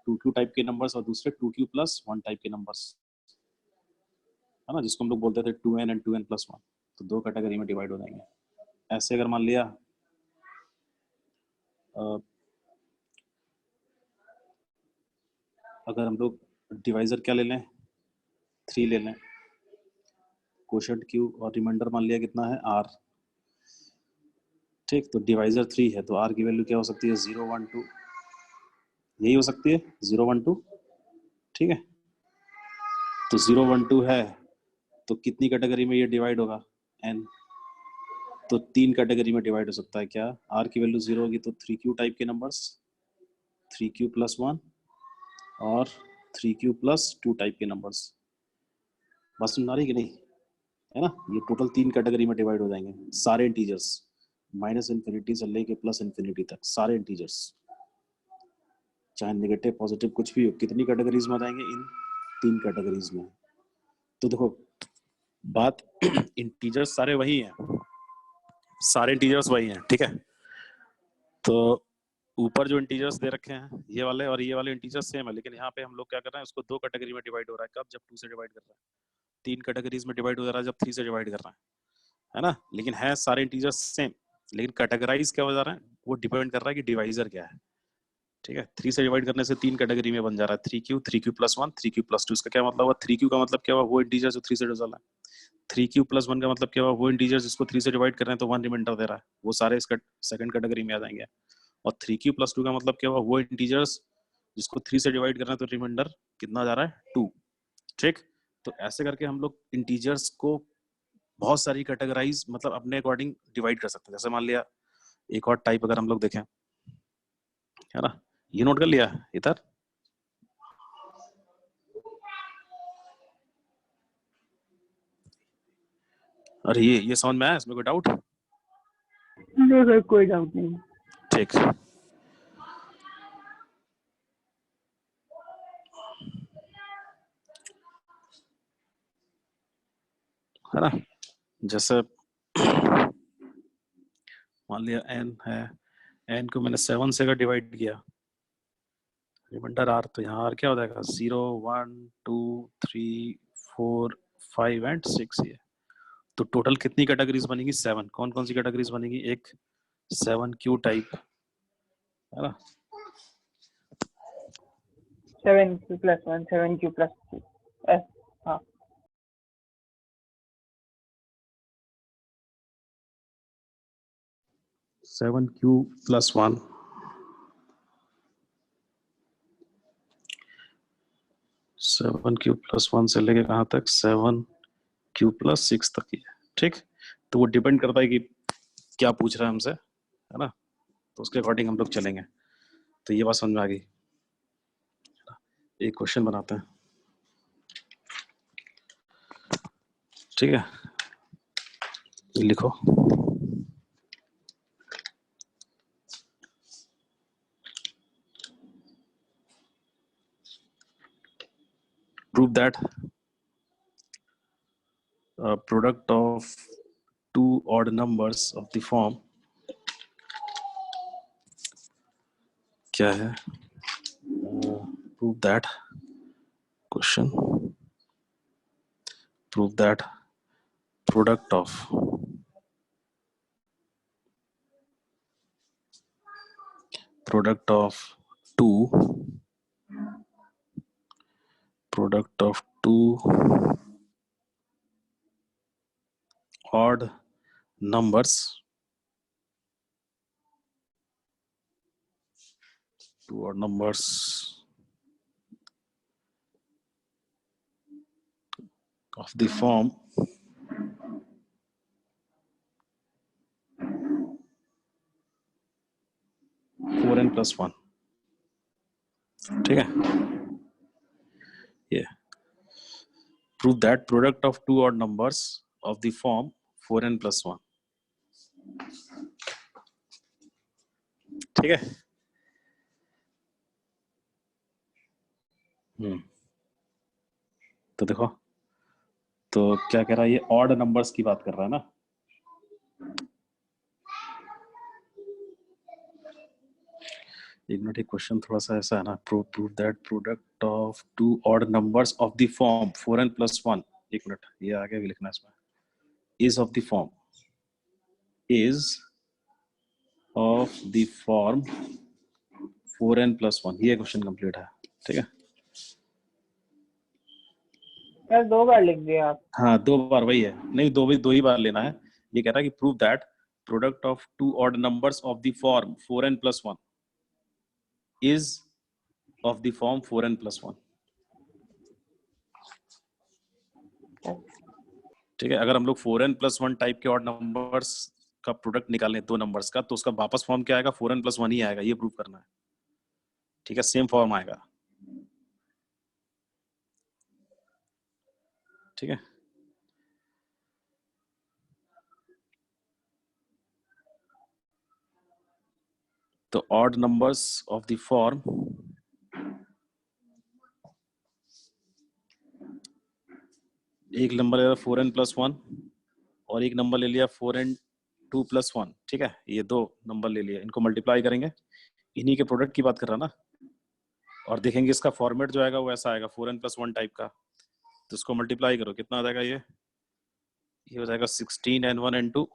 2q टाइप के नंबर्स और दूसरे 2q प्लस 1 टाइप के नंबर्स, है ना, जिसको हम लोग बोलते थे 2n एंड 2n प्लस 1। तो 2 कैटेगरी में डिवाइड हो जाएंगे। ऐसे अगर मान लिया अगर हम लोग डिवाइजर क्या ले लें, 3 ले लें, कोशेंट q और रिमाइंडर मान लिया कितना है, r, ठीक। तो डिवाइजर 3 है तो r की वैल्यू क्या हो सकती है, 0 1 2, यही हो सकती है 0 1 2, ठीक है। तो 0 1 2 है तो कितनी कैटेगरी में ये डिवाइड होगा, n, तो 3 कैटेगरी में डिवाइड हो सकता है। क्या, r की वैल्यू 0 होगी तो 3q टाइप के नंबर्स, 3q प्लस 1 और 3q प्लस 2 टाइप के नंबर्स। बात सुन आ रही कि नहीं, है ना। ये टोटल 3 कैटेगरी में डिवाइड हो जाएंगे, सारे इंटीजर्स, -इन्फिनिटी से लेके +इन्फिनिटी तक सारे इंटीजर्स, चाहे नेगेटिव पॉजिटिव कुछ भी हो, कितनी कैटेगरीज में आ जाएंगे, इन 3 कैटेगरीज में। तो देखो बात इंटीजर्स सारे वही हैं, सारे इंटीजर्स वही हैं, ठीक है। तो ऊपर जो इंटीजर्स दे रखे हैं ये वाले और ये वाले इंटीजर्स सेम है, लेकिन यहाँ पे हम लोग क्या कर रहे हैं, उसको 2 कैटेगरी में डिवाइड हो रहा है। कब, जब 2 से डिवाइड कर रहा है। 3 कैटेगरीज में डिवाइड हो जा रहा है जब 3 से डिवाइड कर रहा है ना। लेकिन है सारे इंटीजर्स सेम, लेकिन कैटेगराइज क्या हो जा रहा है, वो डिपेंड कर रहा है कि डिवाइजर क्या है, ठीक है। 3 से डिवाइड करने से 3 कैटेगरी में बन जा रहा है, 3q 3q plus 1 3q plus 2। इसका क्या मतलब हुआ, 3q का मतलब क्या हुआ, वो इंटीजर जो 3 से डिवाइड है। 3q प्लस 1 का मतलब क्या हुआ, वो इंटीजर जिसको 3 से डिवाइड कर रहे हैं तो 1 रिमाइंडर दे रहा है, वो सारे इसका सेकंड कैटेगरी में आ जाएंगे। और 3q प्लस 2 का मतलब क्या हुआ, वो इंटीजर्स जिसको 3 से डिवाइड कर रहे हैं तो रिमाइंडर कितना जा रहा है, 2, ठीक। तो ऐसे करके हम लोग इंटीजर्स को बहुत सारी कैटेगराइज मतलब अपने अकॉर्डिंग डिवाइड कर सकते हैं। जैसे मान लिया एक और टाइप अगर हम लोग देखें, है ना, ये नोट कर लिया इधर, अरे ये समझ में आया, इसमें कोई डाउट, नो सर, कोई डाउट नहीं। ठीक। है ना, जैसे मान लिया n है, n को मैंने 7 से अगर डिवाइड किया, रिमाइंडर r, तो यहाँ r क्या हो जाएगा, 0 1 2 3 4 5 एंड 6 ये। तो टोटल कितनी कैटेगरीज बनेगी, 7। कौन कौन सी कैटेगरीज बनेगी, एक 7q टाइप, है ना, 7q प्लस 1 7q प्लस 2, हाँ 7q प्लस 1, 7q प्लस 1 से लेके कहाँ तक, 7q प्लस 6 तक ही है, ठीक। तो वो डिपेंड करता है कि क्या पूछ रहा है हमसे, है ना, तो उसके अकॉर्डिंग हम लोग चलेंगे। तो ये बात समझ में आ गई। एक क्वेश्चन बनाते हैं, ठीक है, ये लिखो, prove that a product of two odd numbers of the form क्या है? Prove that question. Prove that product of two odd numbers of the form 4n plus 1. ठीक है, ये prove that product of two odd numbers of the form 4n plus 1. ठीक है, तो देखो, तो क्या कह रहा है ये? ऑड नंबर्स की बात कर रहा है ना। एक मिनट, एक क्वेश्चन थोड़ा सा ऐसा है ना, prove that product of two odd numbers of the form 4n plus 1. एक मिनट, ये आगे भी लिखना है इसमें, is of the form 4n plus 1. ये क्वेश्चन कंप्लीट है। ठीक है, यार 2 बार लिख दिया आप। हाँ 2 बार, वही है, नहीं 2 ही बार लेना है। ये कह रहा है कि prove that product of two odd numbers of the form 4n plus 1 is of the form 4n plus 1. ठीक है, अगर हम लोग 4n plus 1 टाइप के ऑड नंबर्स का प्रोडक्ट निकालें दो नंबर्स का, तो उसका वापस फॉर्म क्या आएगा? 4n plus 1 ही आएगा, ये प्रूव करना है। ठीक है, सेम फॉर्म आएगा। ठीक है, तो odd numbers of the form एक नंबर ले लिया 4n plus 1 और एक नंबर ले लिया 4n2 plus 1। ठीक है, ये 2 नंबर ले लिया, इनको मल्टीप्लाई करेंगे, इन्हीं के प्रोडक्ट की बात कर रहा ना, और देखेंगे इसका फॉर्मेट जो आएगा वो ऐसा आएगा 4n plus 1 टाइप का। तो इसको मल्टीप्लाई करो, कितना आ जाएगा? ये हो जाएगा 16n1n2।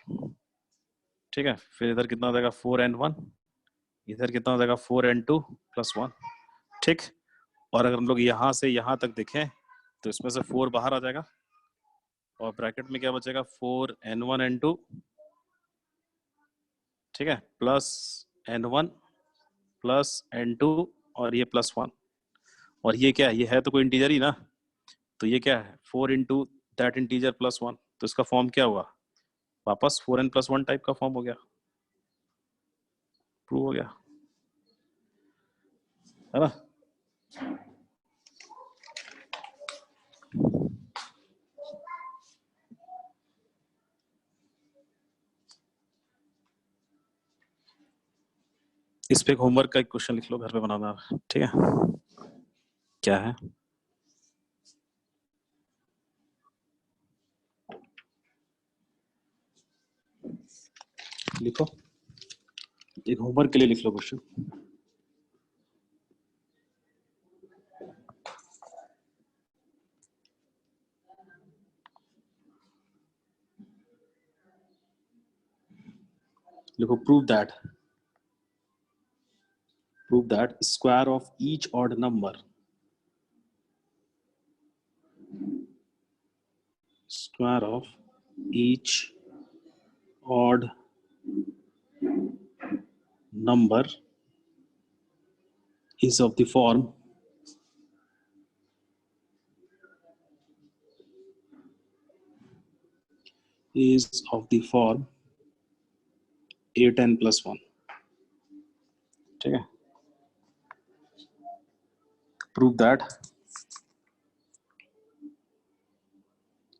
ठीक है, फिर इधर कितना हो जाएगा? 4n1, इधर कितना हो जाएगा? 4n2 plus 1। ठीक, और अगर हम लोग यहाँ से यहाँ तक देखें तो इसमें से 4 बाहर आ जाएगा और ब्रैकेट में क्या बचेगा? 4n1n2, ठीक है, प्लस n1 प्लस n2 और ये प्लस 1। और ये क्या है? ये है तो कोई इंटीजर ही ना, तो ये क्या है? 4 इंटू दैट इंटीजर प्लस 1। तो इसका फॉर्म क्या हुआ? वापस 4n plus 1 टाइप का फॉर्म हो गया, प्रूव हो गया, है ना। इस पे होमवर्क का एक क्वेश्चन लिख लो, घर पे बनाना। ठीक है, क्या है? लिखो, एक होमवर्क के लिए लिख लो क्वेश्चन। लिखो, prove that square of each odd number, square of each odd number is of the form is of the form 8n plus 1। ठीक है, prove that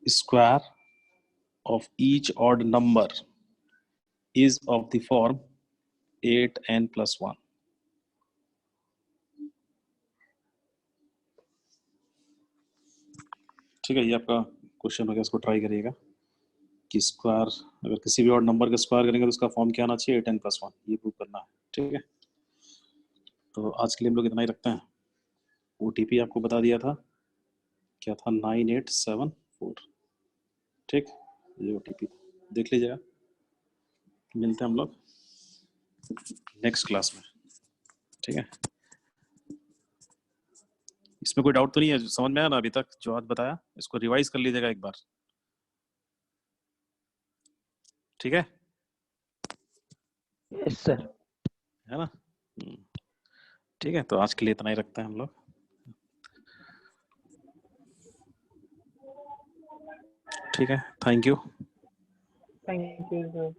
square of each odd number is of the form 8n plus 1। ठीक है, ये आपका क्वेश्चन हो गया, इसको ट्राई करिएगा कि स्क्वायर, अगर किसी भी ऑड नंबर का स्क्वायर करेंगे तो उसका फॉर्म क्या आना चाहिए? 8n plus 1, ये प्रूव करना है। ठीक है, तो आज के लिए हम लोग इतना ही रखते हैं। OTP आपको बता दिया था, क्या था, 9874। ठीक, ये OTP देख लीजिएगा। मिलते हैं हम लोग नेक्स्ट क्लास में, ठीक है। इसमें कोई डाउट तो नहीं है, समझ में आया ना अभी तक जो आज बताया? इसको रिवाइज कर लीजिएगा एक बार, ठीक है, यस सर। है ना। ठीक है, तो आज के लिए इतना ही रखते हैं हम लोग। ठीक है, थैंक यू। Thank you.